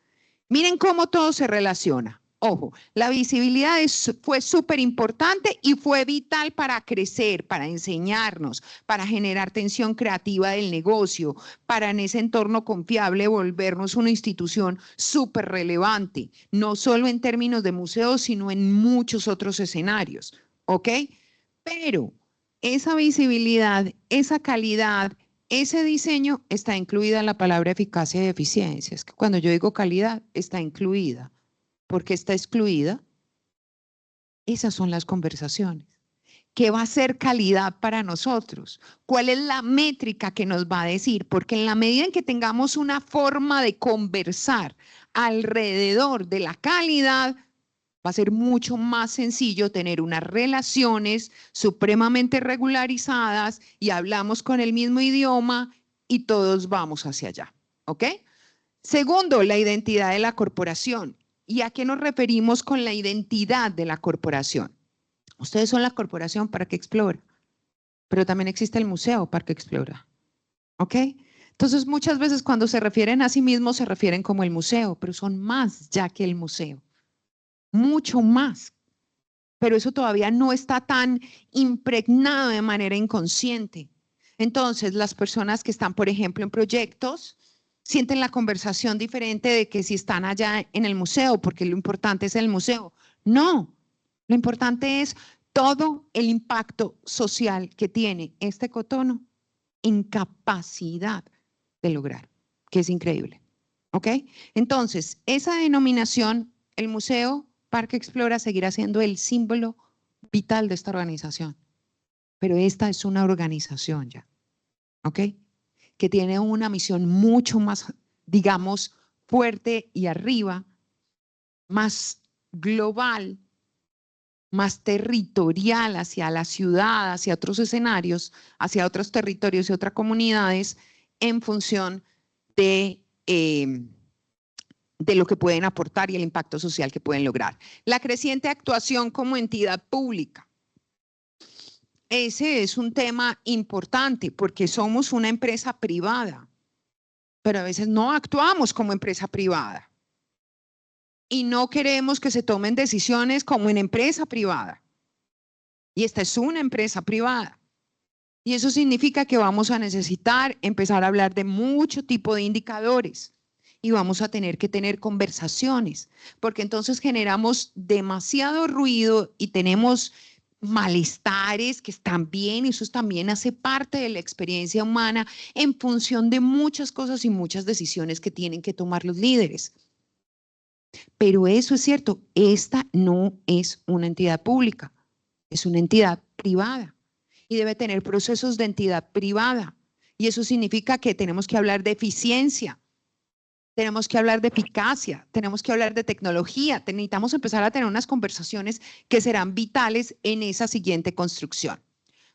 Miren cómo todo se relaciona. Ojo, la visibilidad fue súper importante y fue vital para crecer, para enseñarnos, para generar tensión creativa del negocio, para en ese entorno confiable volvernos una institución súper relevante, no solo en términos de museos, sino en muchos otros escenarios, ¿ok? Pero esa visibilidad, esa calidad, ese diseño está incluida en la palabra eficacia y eficiencia. Es que cuando yo digo calidad, está incluida. ¿Por qué está excluida? Esas son las conversaciones. ¿Qué va a ser calidad para nosotros? ¿Cuál es la métrica que nos va a decir? Porque en la medida en que tengamos una forma de conversar alrededor de la calidad, va a ser mucho más sencillo tener unas relaciones supremamente regularizadas y hablamos con el mismo idioma y todos vamos hacia allá. ¿Ok? Segundo, la identidad de la corporación. ¿Y a qué nos referimos con la identidad de la corporación? Ustedes son la corporación Parque Explora, pero también existe el museo Parque Explora. ¿Ok? Entonces, muchas veces cuando se refieren a sí mismos, se refieren como el museo, pero son más ya que el museo. Mucho más. Pero eso todavía no está tan impregnado de manera inconsciente. Entonces, las personas que están, por ejemplo, en proyectos, sienten la conversación diferente de que si están allá en el museo, porque lo importante es el museo. No, lo importante es todo el impacto social que tiene este ecotono en capacidad de lograr, que es increíble. ¿Ok? Entonces, esa denominación, el museo Parque Explora, seguirá siendo el símbolo vital de esta organización. Pero esta es una organización ya. ¿Ok? Que tiene una misión mucho más, digamos, fuerte y arriba, más global, más territorial hacia la ciudad, hacia otros escenarios, hacia otros territorios y otras comunidades, en función de lo que pueden aportar y el impacto social que pueden lograr. La creciente actuación como entidad pública. Ese es un tema importante porque somos una empresa privada, pero a veces no actuamos como empresa privada y no queremos que se tomen decisiones como en empresa privada. Y esta es una empresa privada. Y eso significa que vamos a necesitar empezar a hablar de mucho tipo de indicadores y vamos a tener que tener conversaciones, porque entonces generamos demasiado ruido y tenemos malestares que están bien, eso también hace parte de la experiencia humana en función de muchas cosas y muchas decisiones que tienen que tomar los líderes. Pero eso es cierto, esta no es una entidad pública, es una entidad privada y debe tener procesos de entidad privada. Y eso significa que tenemos que hablar de eficiencia, tenemos que hablar de eficacia, tenemos que hablar de tecnología, necesitamos empezar a tener unas conversaciones que serán vitales en esa siguiente construcción.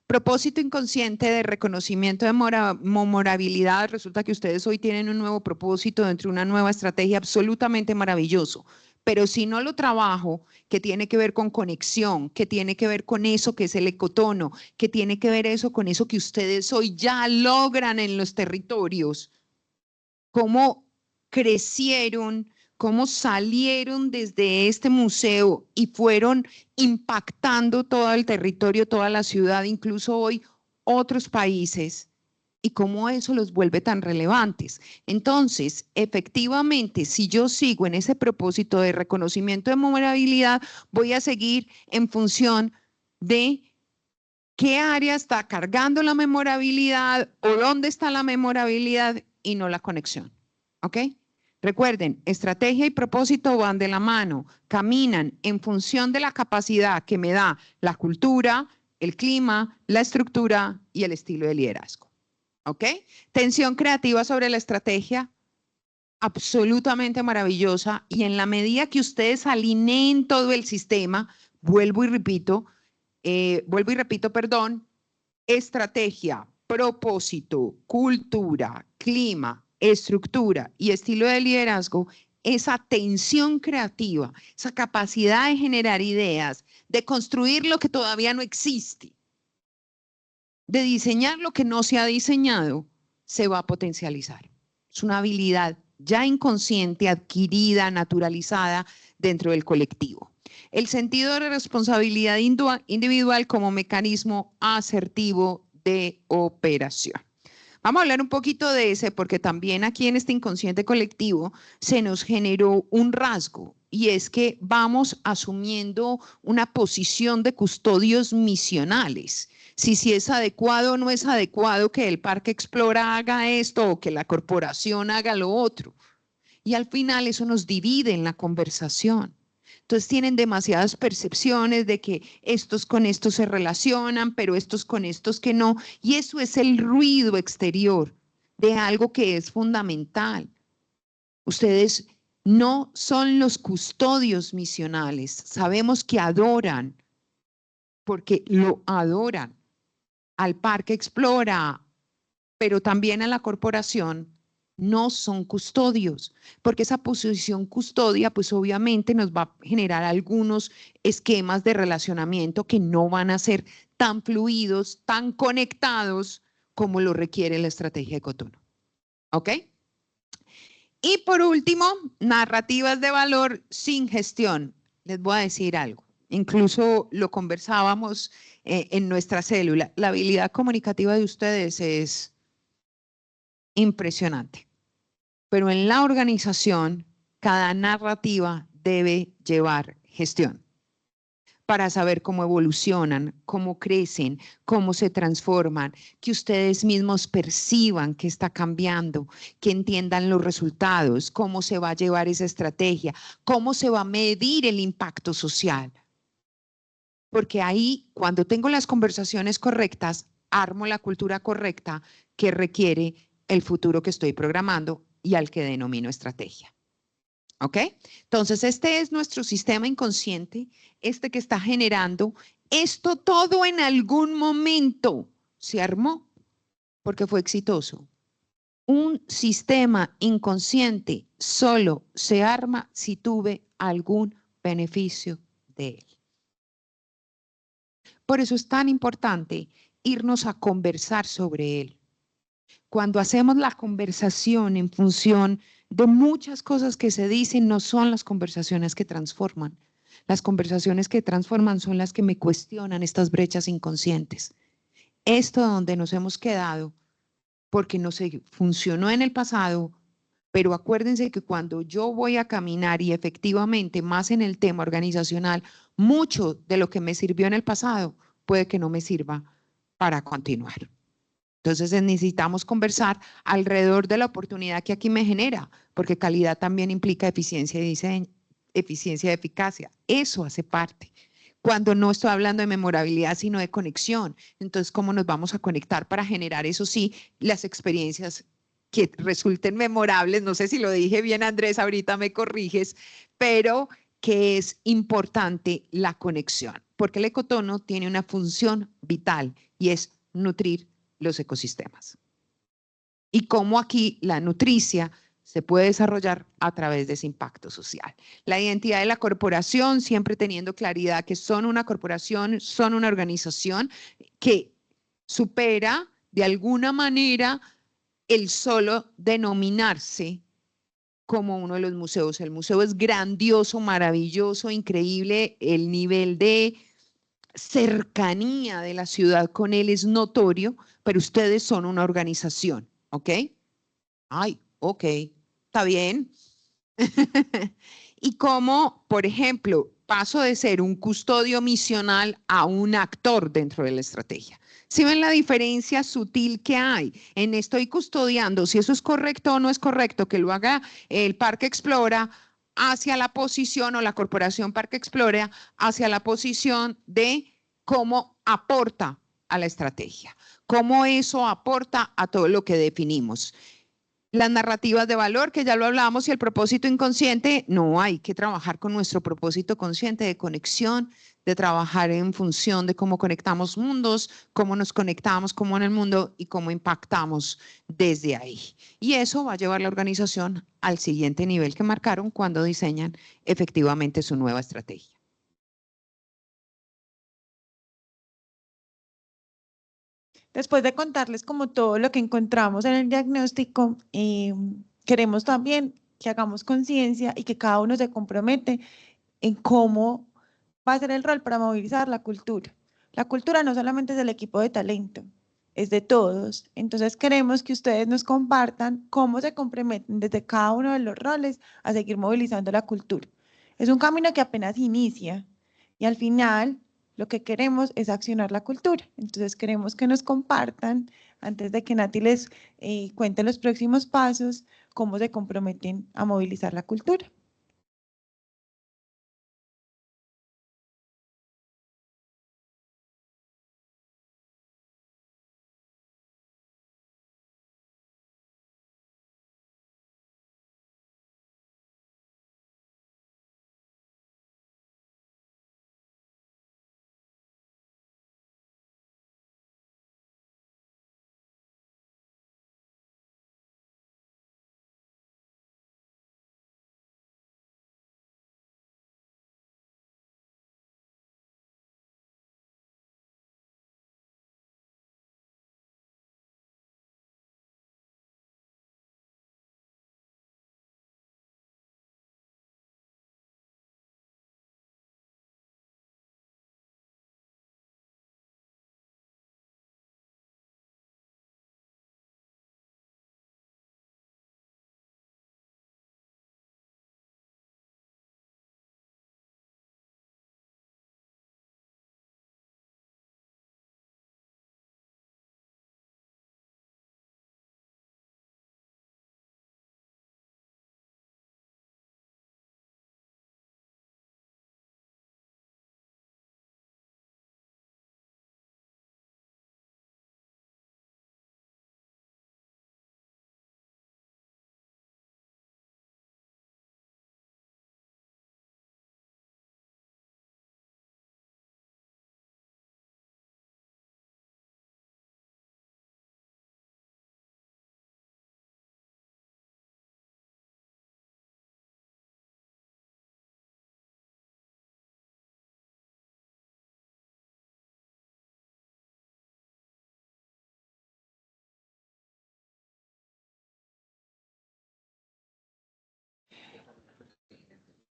Propósito inconsciente de reconocimiento de memorabilidad. Resulta que ustedes hoy tienen un nuevo propósito dentro de una nueva estrategia absolutamente maravilloso. Pero si no lo trabajo, que tiene que ver con conexión, que tiene que ver con eso que es el ecotono, que tiene que ver eso con eso que ustedes hoy ya logran en los territorios, cómo crecieron, cómo salieron desde este museo y fueron impactando todo el territorio, toda la ciudad, incluso hoy otros países, y cómo eso los vuelve tan relevantes. Entonces, efectivamente, si yo sigo en ese propósito de reconocimiento de memorabilidad, voy a seguir en función de qué área está cargando la memorabilidad o dónde está la memorabilidad y no la conexión. ¿Ok? Recuerden, estrategia y propósito van de la mano, caminan en función de la capacidad que me da la cultura, el clima, la estructura y el estilo de liderazgo. ¿Ok? Tensión creativa sobre la estrategia, absolutamente maravillosa, y en la medida que ustedes alineen todo el sistema, vuelvo y repito, estrategia, propósito, cultura, clima, estructura y estilo de liderazgo, esa tensión creativa, esa capacidad de generar ideas, de construir lo que todavía no existe, de diseñar lo que no se ha diseñado, se va a potencializar. Es una habilidad ya inconsciente, adquirida, naturalizada dentro del colectivo. El sentido de responsabilidad individual como mecanismo asertivo de operación. Vamos a hablar un poquito de ese porque también aquí en este inconsciente colectivo se nos generó un rasgo y es que vamos asumiendo una posición de custodios misionales. Si es adecuado o no es adecuado que el Parque Explora haga esto o que la corporación haga lo otro. Y al final eso nos divide en la conversación. Entonces tienen demasiadas percepciones de que estos con estos se relacionan, pero estos con estos que no. Y eso es el ruido exterior de algo que es fundamental. Ustedes no son los custodios misionales. Sabemos que adoran, porque lo adoran al Parque Explora, pero también a la corporación. No son custodios, porque esa posición custodia, pues obviamente nos va a generar algunos esquemas de relacionamiento que no van a ser tan fluidos, tan conectados como lo requiere la estrategia Ecotono. ¿Ok? Y por último, narrativas de valor sin gestión. Les voy a decir algo. Incluso lo conversábamos en nuestra célula. La habilidad comunicativa de ustedes es impresionante. Pero en la organización, cada narrativa debe llevar gestión para saber cómo evolucionan, cómo crecen, cómo se transforman, que ustedes mismos perciban que está cambiando, que entiendan los resultados, cómo se va a llevar esa estrategia, cómo se va a medir el impacto social. Porque ahí, cuando tengo las conversaciones correctas, armo la cultura correcta que requiere el futuro que estoy programando y al que denomino estrategia. ¿Ok? Entonces, este es nuestro sistema inconsciente, este que está generando. Esto todo en algún momento se armó porque fue exitoso. Un sistema inconsciente solo se arma si tuve algún beneficio de él. Por eso es tan importante irnos a conversar sobre él. Cuando hacemos la conversación en función de muchas cosas que se dicen, no son las conversaciones que transforman. Las conversaciones que transforman son las que me cuestionan estas brechas inconscientes. Esto donde nos hemos quedado, porque no se funcionó en el pasado, Pero acuérdense que cuando yo voy a caminar y efectivamente más en el tema organizacional, mucho de lo que me sirvió en el pasado puede que no me sirva para continuar. Entonces necesitamos conversar alrededor de la oportunidad que aquí me genera, porque calidad también implica eficiencia y diseño, eficiencia y eficacia. Eso hace parte. Cuando no estoy hablando de memorabilidad, sino de conexión. Entonces, ¿cómo nos vamos a conectar para generar, eso sí, las experiencias que resulten memorables? No sé si lo dije bien, Andrés, ahorita me corriges, pero que es importante la conexión, porque el ecotono tiene una función vital y es nutrir los ecosistemas. Y cómo aquí la nutricia se puede desarrollar a través de ese impacto social. La identidad de la corporación, siempre teniendo claridad que son una corporación, son una organización que supera de alguna manera el solo denominarse como uno de los museos. El museo es grandioso, maravilloso, increíble, el nivel de cercanía de la ciudad con él es notorio, pero ustedes son una organización, ¿ok? Ay, ok, está bien. Y como, por ejemplo, paso de ser un custodio misional a un actor dentro de la estrategia. ¿Sí ven la diferencia sutil que hay? En estoy custodiando, si eso es correcto o no es correcto, que lo haga el Parque Explora hacia la posición, o la Corporación Parque Explora hacia la posición de cómo aporta a la estrategia, cómo eso aporta a todo lo que definimos. Las narrativas de valor, que ya lo hablamos, y el propósito inconsciente, no, hay que trabajar con nuestro propósito consciente de conexión, de trabajar en función de cómo conectamos mundos, cómo nos conectamos como en el mundo y cómo impactamos desde ahí. Y eso va a llevar la organización al siguiente nivel que marcaron cuando diseñan efectivamente su nueva estrategia. Después de contarles como todo lo que encontramos en el diagnóstico, queremos también que hagamos conciencia y que cada uno se compromete en cómo va a ser el rol para movilizar la cultura. La cultura no solamente es del equipo de talento, es de todos. Entonces queremos que ustedes nos compartan cómo se comprometen desde cada uno de los roles a seguir movilizando la cultura. Es un camino que apenas inicia y al final lo que queremos es accionar la cultura. Entonces queremos que nos compartan, antes de que Nati les cuente los próximos pasos, cómo se comprometen a movilizar la cultura.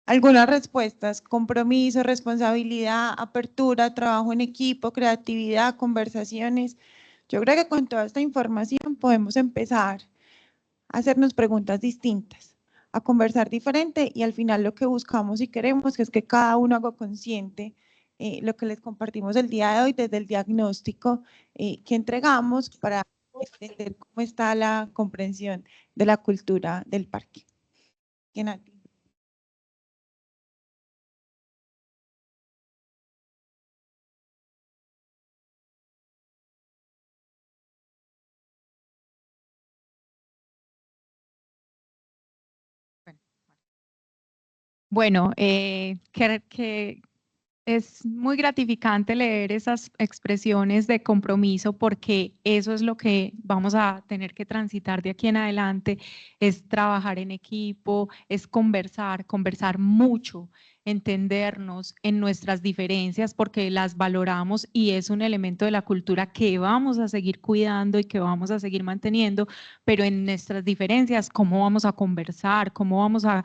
Algunas respuestas: compromiso, responsabilidad, apertura, trabajo en equipo, creatividad, conversaciones. Yo creo que con toda esta información podemos empezar a hacernos preguntas distintas, a conversar diferente y al final lo que buscamos y queremos es que cada uno haga consciente lo que les compartimos el día de hoy desde el diagnóstico que entregamos para entender cómo está la comprensión de la cultura del parque. Nati. Bueno, que es muy gratificante leer esas expresiones de compromiso porque eso es lo que vamos a tener que transitar de aquí en adelante, es trabajar en equipo, es conversar mucho, entendernos en nuestras diferencias porque las valoramos y es un elemento de la cultura que vamos a seguir cuidando y que vamos a seguir manteniendo, pero en nuestras diferencias, ¿cómo vamos a conversar? ¿Cómo vamos a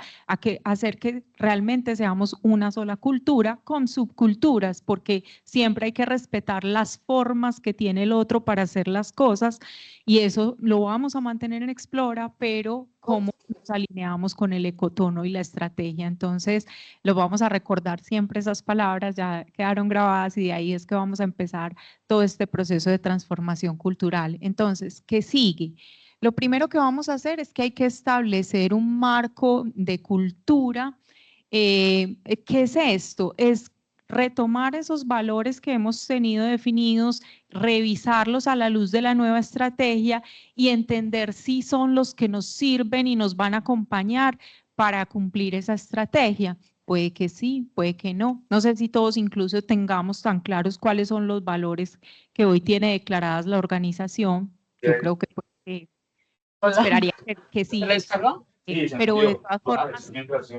hacer que realmente seamos una sola cultura con subculturas? Porque siempre hay que respetar las formas que tiene el otro para hacer las cosas y eso lo vamos a mantener en Explora, pero cómo nos alineamos con el ecotono y la estrategia. Entonces, lo vamos a recordar siempre, esas palabras ya quedaron grabadas y de ahí es que vamos a empezar todo este proceso de transformación cultural. Entonces, ¿qué sigue? Lo primero que vamos a hacer es que hay que establecer un marco de cultura. ¿Qué es esto? Es retomar esos valores que hemos tenido definidos, revisarlos a la luz de la nueva estrategia y entender si son los que nos sirven y nos van a acompañar para cumplir esa estrategia. Puede que sí, puede que no. No sé si todos incluso tengamos tan claros cuáles son los valores que hoy tiene declaradas la organización. Yo creo que esperaría que sí. Pero de todas formas,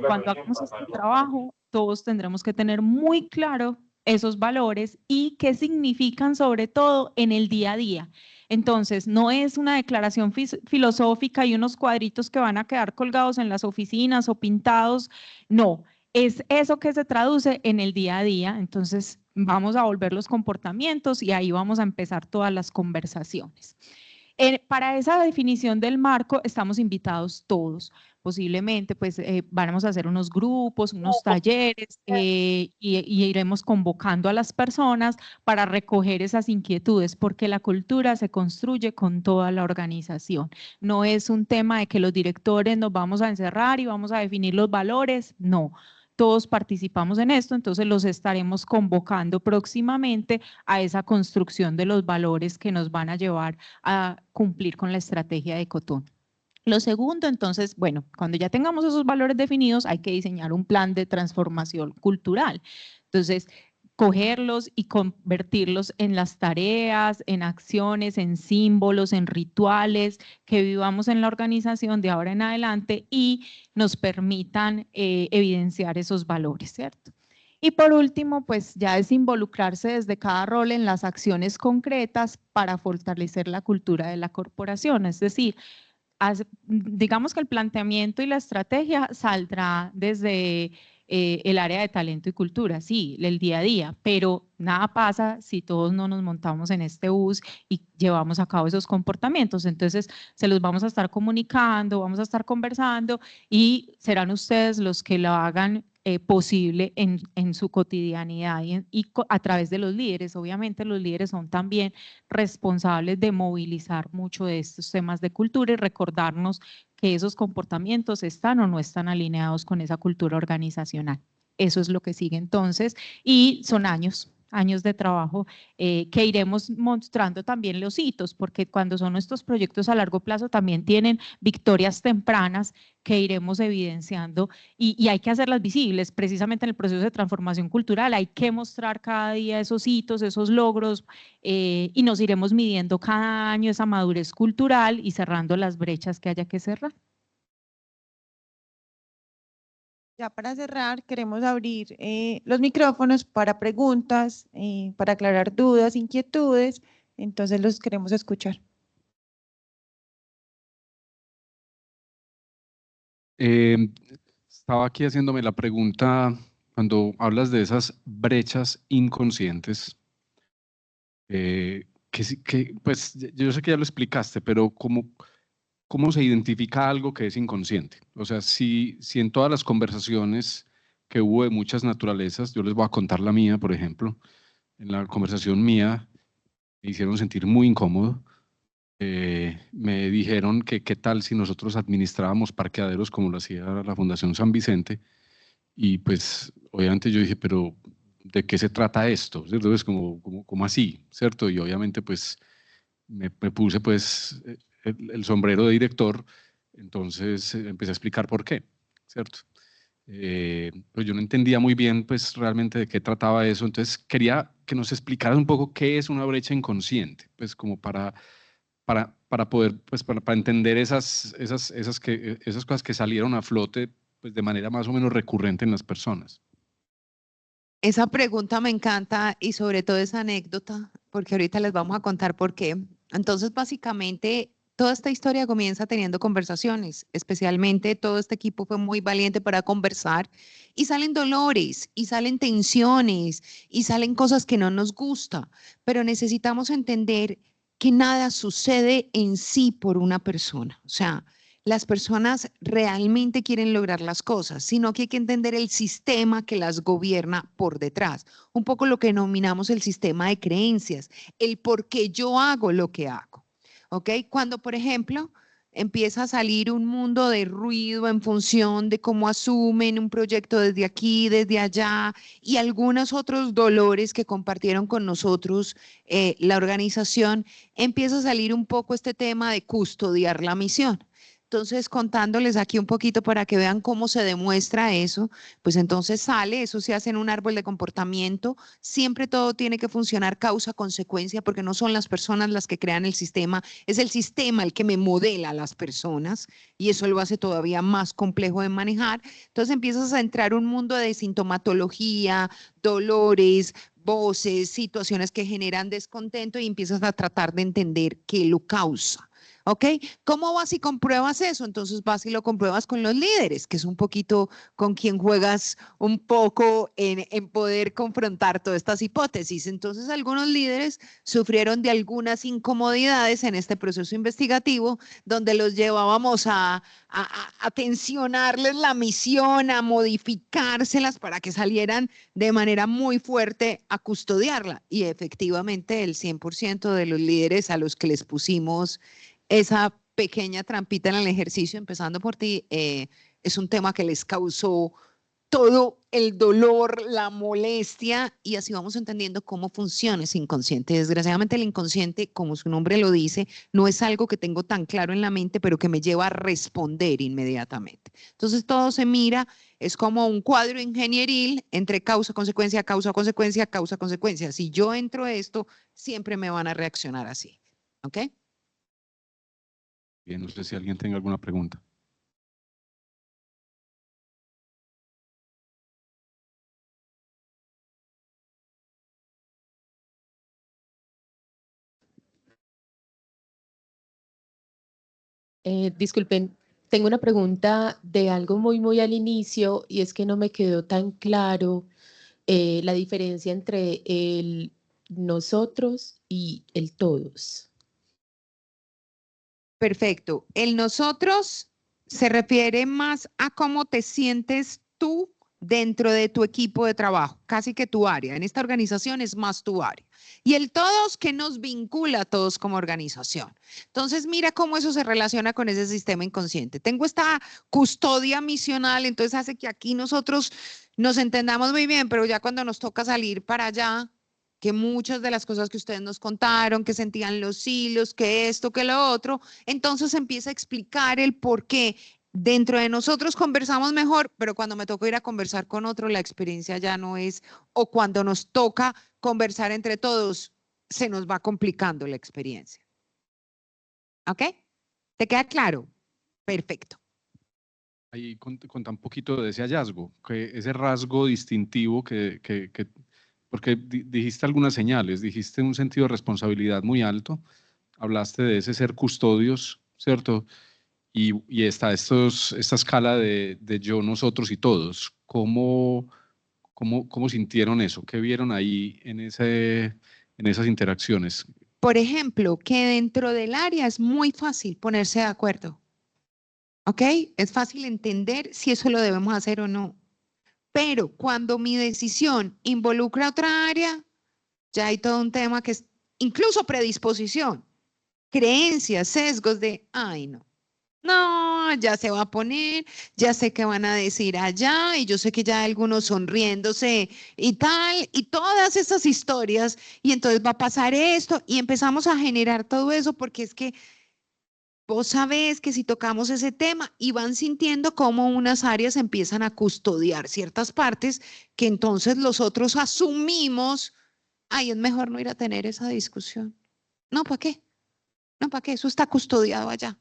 cuando hagamos este trabajo, todos tendremos que tener muy claro esos valores y qué significan sobre todo en el día a día. Entonces, no es una declaración filosófica y unos cuadritos que van a quedar colgados en las oficinas o pintados, no, es eso que se traduce en el día a día. Entonces, vamos a volver los comportamientos y ahí vamos a empezar todas las conversaciones. Para esa definición del marco estamos invitados todos. Posiblemente pues vamos a hacer unos grupos, unos talleres y iremos convocando a las personas para recoger esas inquietudes porque la cultura se construye con toda la organización. No es un tema de que los directores nos vamos a encerrar y vamos a definir los valores, no. Todos participamos en esto, entonces los estaremos convocando próximamente a esa construcción de los valores que nos van a llevar a cumplir con la estrategia de Ecotón. Lo segundo, entonces, bueno, cuando ya tengamos esos valores definidos, hay que diseñar un plan de transformación cultural. Entonces, cogerlos y convertirlos en las tareas, en acciones, en símbolos, en rituales que vivamos en la organización de ahora en adelante y nos permitan evidenciar esos valores, ¿cierto? Y por último, pues ya es involucrarse desde cada rol en las acciones concretas para fortalecer la cultura de la corporación, es decir, digamos que el planteamiento y la estrategia saldrá desde el área de talento y cultura, sí, el día a día, pero nada pasa si todos no nos montamos en este bus y llevamos a cabo esos comportamientos. Entonces, se los vamos a estar comunicando, vamos a estar conversando y serán ustedes los que lo hagan posible en su cotidianidad y a través de los líderes. Obviamente los líderes son también responsables de movilizar mucho de estos temas de cultura y recordarnos que esos comportamientos están o no están alineados con esa cultura organizacional. Eso es lo que sigue entonces y son años de trabajo que iremos mostrando también los hitos, porque cuando son estos proyectos a largo plazo también tienen victorias tempranas que iremos evidenciando y hay que hacerlas visibles, precisamente en el proceso de transformación cultural, hay que mostrar cada día esos hitos, esos logros y nos iremos midiendo cada año esa madurez cultural y cerrando las brechas que haya que cerrar. Ya para cerrar, queremos abrir los micrófonos para preguntas, para aclarar dudas, inquietudes, entonces los queremos escuchar. Estaba aquí haciéndome la pregunta, cuando hablas de esas brechas inconscientes, pues yo sé que ya lo explicaste, pero cómo se identifica algo que es inconsciente. O sea, si en todas las conversaciones que hubo de muchas naturalezas, yo les voy a contar la mía, por ejemplo, en la conversación mía me hicieron sentir muy incómodo. Me dijeron que qué tal si nosotros administrábamos parqueaderos como lo hacía la Fundación San Vicente, y pues obviamente yo dije, pero ¿de qué se trata esto? Entonces, como así, ¿cierto? Y obviamente pues me puse pues el sombrero de director, entonces empecé a explicar por qué, ¿cierto? Pues yo no entendía muy bien pues realmente de qué trataba eso, entonces quería que nos explicaras un poco qué es una brecha inconsciente, pues como para poder, pues para entender esas cosas que salieron a flote pues de manera más o menos recurrente en las personas. Esa pregunta me encanta y sobre todo esa anécdota, porque ahorita les vamos a contar por qué. Entonces, básicamente, toda esta historia comienza teniendo conversaciones, especialmente todo este equipo fue muy valiente para conversar y salen dolores y salen tensiones y salen cosas que no nos gusta, pero necesitamos entender que nada sucede en sí por una persona. O sea, las personas realmente quieren lograr las cosas, sino que hay que entender el sistema que las gobierna por detrás. Un poco lo que denominamos el sistema de creencias, el por qué yo hago lo que hago. ¿Ok? Cuando, por ejemplo, empieza a salir un mundo de ruido en función de cómo asumen un proyecto desde aquí, desde allá, y algunos otros dolores que compartieron con nosotros la organización, empieza a salir un poco este tema de custodiar la misión. Entonces, contándoles aquí un poquito para que vean cómo se demuestra eso, pues entonces sale, eso se hace en un árbol de comportamiento, siempre todo tiene que funcionar causa-consecuencia, porque no son las personas las que crean el sistema, es el sistema el que me modela a las personas, y eso lo hace todavía más complejo de manejar. Entonces empiezas a entrar un mundo de sintomatología, dolores, voces, situaciones que generan descontento y empiezas a tratar de entender qué lo causa. ¿Ok? ¿Cómo vas y compruebas eso? Entonces vas y lo compruebas con los líderes, que es un poquito con quien juegas un poco en poder confrontar todas estas hipótesis. Entonces algunos líderes sufrieron de algunas incomodidades en este proceso investigativo, donde los llevábamos a tensionarles la misión, a modificárselas para que salieran de manera muy fuerte a custodiarla. Y efectivamente el 100% de los líderes a los que les pusimos esa pequeña trampita en el ejercicio, empezando por ti, es un tema que les causó todo el dolor, la molestia, y así vamos entendiendo cómo funciona ese inconsciente. Desgraciadamente el inconsciente, como su nombre lo dice, no es algo que tengo tan claro en la mente, pero que me lleva a responder inmediatamente. Entonces todo se mira, es como un cuadro ingenieril entre causa, consecuencia, causa, consecuencia, causa, consecuencia. Si yo entro a esto, siempre me van a reaccionar así. ¿Ok? Bien, no sé si alguien tenga alguna pregunta. Disculpen, tengo una pregunta de algo muy al inicio y es que no me quedó tan claro la diferencia entre el nosotros y el todos. Perfecto. El nosotros se refiere más a cómo te sientes tú dentro de tu equipo de trabajo, casi que tu área. En esta organización es más tu área. Y el todos que nos vincula a todos como organización. Entonces, mira cómo eso se relaciona con ese sistema inconsciente. Tengo esta custodia misional, entonces hace que aquí nosotros nos entendamos muy bien, pero ya cuando nos toca salir para allá, que muchas de las cosas que ustedes nos contaron, que sentían los hilos, que esto, que lo otro, entonces empieza a explicar el por qué. Dentro de nosotros conversamos mejor, pero cuando me toca ir a conversar con otro, la experiencia ya no es, o cuando nos toca conversar entre todos, se nos va complicando la experiencia. ¿Ok? ¿Te queda claro? Perfecto. Ahí con tan poquito de ese hallazgo, que ese rasgo distintivo porque dijiste algunas señales, dijiste un sentido de responsabilidad muy alto, hablaste de ese ser custodios, ¿cierto? Y está esta escala de yo, nosotros y todos. ¿Cómo sintieron eso? ¿Qué vieron ahí en esas interacciones? Por ejemplo, que dentro del área es muy fácil ponerse de acuerdo. ¿Ok? Es fácil entender si eso lo debemos hacer o no. Pero cuando mi decisión involucra otra área, ya hay todo un tema que es incluso predisposición, creencias, sesgos de, ay, no. No, ya se va a poner, ya sé que van a decir allá y yo sé que ya hay algunos sonriéndose y tal, y todas esas historias, y entonces va a pasar esto y empezamos a generar todo eso porque es que vos sabés que si tocamos ese tema y van sintiendo cómo unas áreas empiezan a custodiar ciertas partes que entonces los otros asumimos, ay, es mejor no ir a tener esa discusión. No, ¿para qué? No, ¿para qué? Eso está custodiado allá.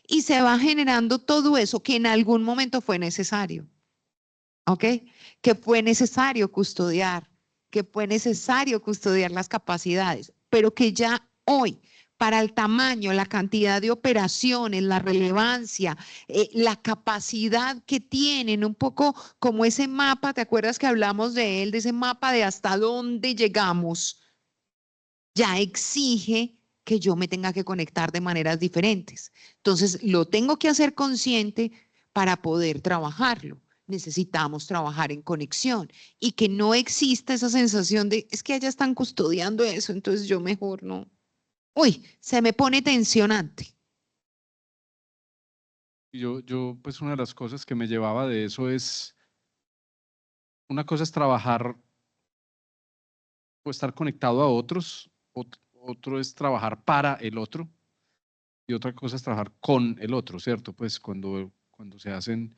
Y se va generando todo eso que en algún momento fue necesario, ¿ok? Que fue necesario custodiar, las capacidades, pero que ya hoy, para el tamaño, la cantidad de operaciones, la relevancia, la capacidad que tienen, un poco como ese mapa, ¿te acuerdas que hablamos de él, de ese mapa de hasta dónde llegamos? Ya exige que yo me tenga que conectar de maneras diferentes. Entonces, lo tengo que hacer consciente para poder trabajarlo. Necesitamos trabajar en conexión y que no exista esa sensación de, es que allá están custodiando eso, entonces yo mejor no. Uy, se me pone tensionante. Pues una de las cosas que me llevaba de eso es, una cosa es trabajar o estar conectado a otros, otro es trabajar para el otro y otra cosa es trabajar con el otro, ¿cierto? Pues cuando se hacen,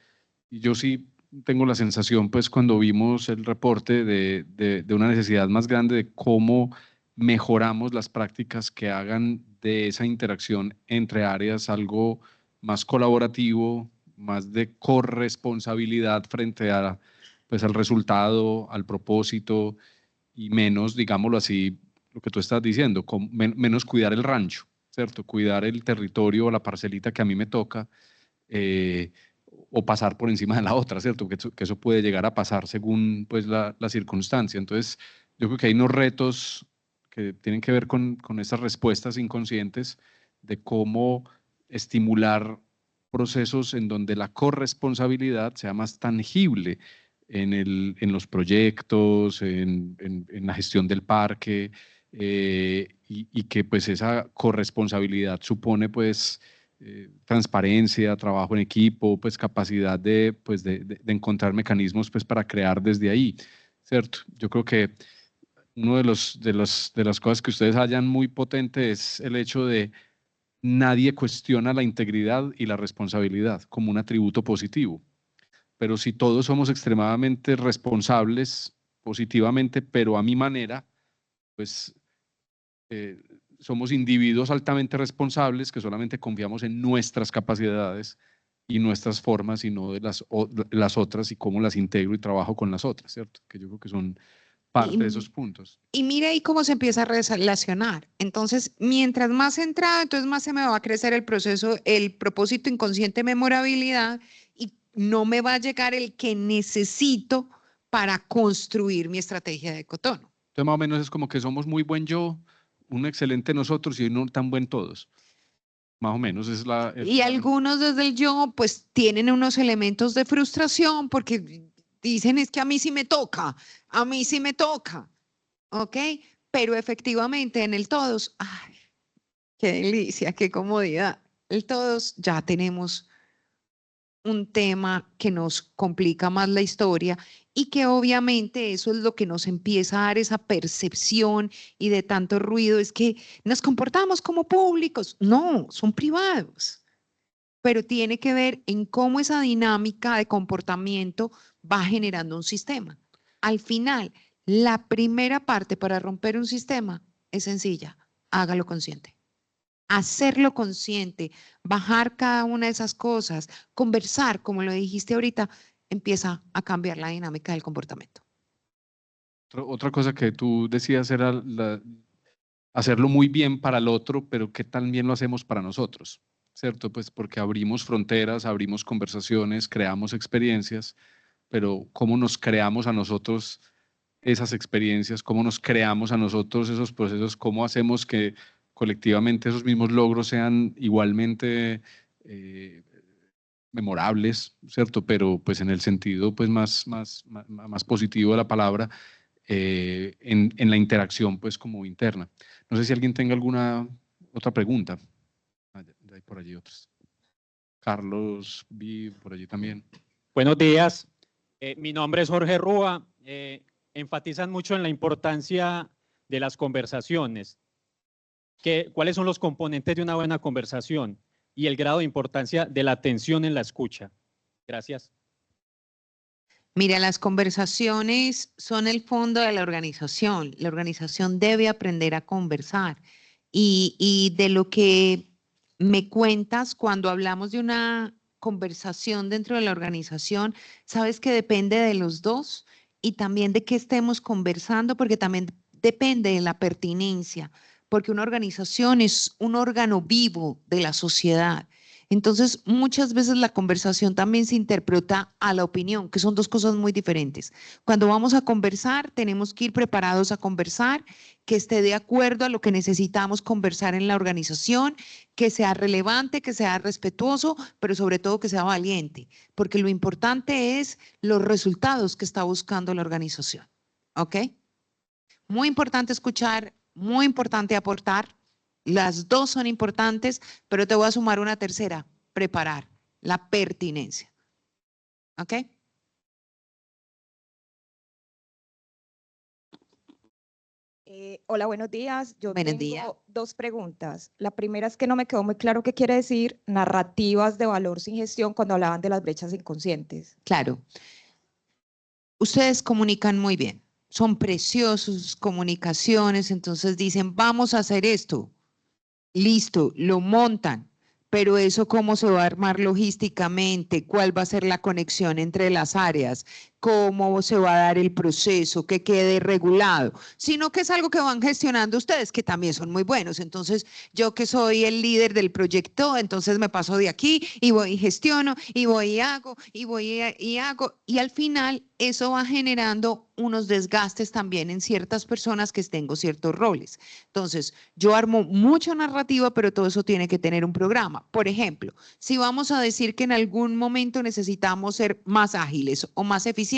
y yo sí tengo la sensación, pues cuando vimos el reporte de una necesidad más grande de cómo mejoramos las prácticas que hagan de esa interacción entre áreas algo más colaborativo, más de corresponsabilidad frente a, pues, al resultado, al propósito y menos, digámoslo así, lo que tú estás diciendo, menos cuidar el rancho, ¿cierto? Cuidar el territorio o la parcelita que a mí me toca, o pasar por encima de la otra, ¿cierto? Que eso puede llegar a pasar según pues, la circunstancia. Entonces, yo creo que hay unos retos que tienen que ver con esas respuestas inconscientes de cómo estimular procesos en donde la corresponsabilidad sea más tangible en los proyectos, en la gestión del parque, y que pues esa corresponsabilidad supone pues transparencia, trabajo en equipo, pues capacidad pues, de encontrar mecanismos pues para crear desde ahí, ¿cierto? Yo creo que uno de las cosas que ustedes hallan muy potente es el hecho de nadie cuestiona la integridad y la responsabilidad como un atributo positivo. Pero si todos somos extremadamente responsables positivamente, pero a mi manera, pues somos individuos altamente responsables que solamente confiamos en nuestras capacidades y nuestras formas y no de las otras y cómo las integro y trabajo con las otras, ¿cierto? Que yo creo que son parte de esos puntos. Y mire ahí cómo se empieza a relacionar. Entonces, mientras más centrado, entonces más se me va a crecer el proceso, el propósito inconsciente memorabilidad y no me va a llegar el que necesito para construir mi estrategia de cotono. Entonces, más o menos es como que somos muy buen yo, un excelente nosotros y no tan buen todos. Más o menos es y algunos desde el yo, pues tienen unos elementos de frustración porque dicen es que a mí sí me toca, ¿ok? Pero efectivamente en el todos, ¡ay, qué delicia, qué comodidad! El todos ya tenemos un tema que nos complica más la historia y que obviamente eso es lo que nos empieza a dar esa percepción y de tanto ruido es que nos comportamos como públicos. No, son privados, pero tiene que ver en cómo esa dinámica de comportamiento va generando un sistema. Al final, la primera parte para romper un sistema es sencilla, hágalo consciente. Hacerlo consciente, bajar cada una de esas cosas, conversar, como lo dijiste ahorita, empieza a cambiar la dinámica del comportamiento. Otra cosa que tú decías era hacerlo muy bien para el otro, pero que también lo hacemos para nosotros, ¿cierto? Pues porque abrimos fronteras, abrimos conversaciones, creamos experiencias, pero cómo nos creamos a nosotros esas experiencias, cómo nos creamos a nosotros esos procesos, cómo hacemos que colectivamente esos mismos logros sean igualmente memorables, ¿cierto? Pero pues en el sentido pues más positivo de la palabra, en la interacción pues como interna. No sé si alguien tenga alguna otra pregunta. Hay por allí otras. Carlos, vi por allí también. Buenos días. Mi nombre es Jorge Rúa. Enfatizan mucho en la importancia de las conversaciones. ¿Cuáles son los componentes de una buena conversación? Y el grado de importancia de la atención en la escucha. Gracias. Mira, las conversaciones son el fondo de la organización. La organización debe aprender a conversar. Y de lo que me cuentas cuando hablamos de una conversación dentro de la organización, sabes que depende de los dos y también de qué estemos conversando, porque también depende de la pertinencia, porque una organización es un órgano vivo de la sociedad. Entonces, muchas veces la conversación también se interpreta a la opinión, que son dos cosas muy diferentes. Cuando vamos a conversar, tenemos que ir preparados a conversar, que esté de acuerdo a lo que necesitamos conversar en la organización, que sea relevante, que sea respetuoso, pero sobre todo que sea valiente, porque lo importante es los resultados que está buscando la organización. ¿Ok? Muy importante escuchar, muy importante aportar. Las dos son importantes, pero te voy a sumar una tercera, preparar, la pertinencia. ¿Ok? Hola, buenos días. Yo Buenos tengo días. dos preguntas. La primera es que no me quedó muy claro qué quiere decir narrativas de valor sin gestión cuando hablaban de las brechas inconscientes. Claro. Ustedes comunican muy bien. Son preciosos comunicaciones, entonces dicen, vamos a hacer esto. Listo, lo montan, pero eso cómo se va a armar logísticamente, cuál va a ser la conexión entre las áreas, cómo se va a dar el proceso, que quede regulado, sino que es algo que van gestionando ustedes, que también son muy buenos. Entonces, yo que soy el líder del proyecto, entonces me paso de aquí y voy y gestiono y voy y hago y voy y hago, y al final eso va generando unos desgastes también en ciertas personas que tengo ciertos roles. Entonces, yo armo mucha narrativa, pero todo eso tiene que tener un programa. Por ejemplo, si vamos a decir que en algún momento necesitamos ser más ágiles o más eficientes,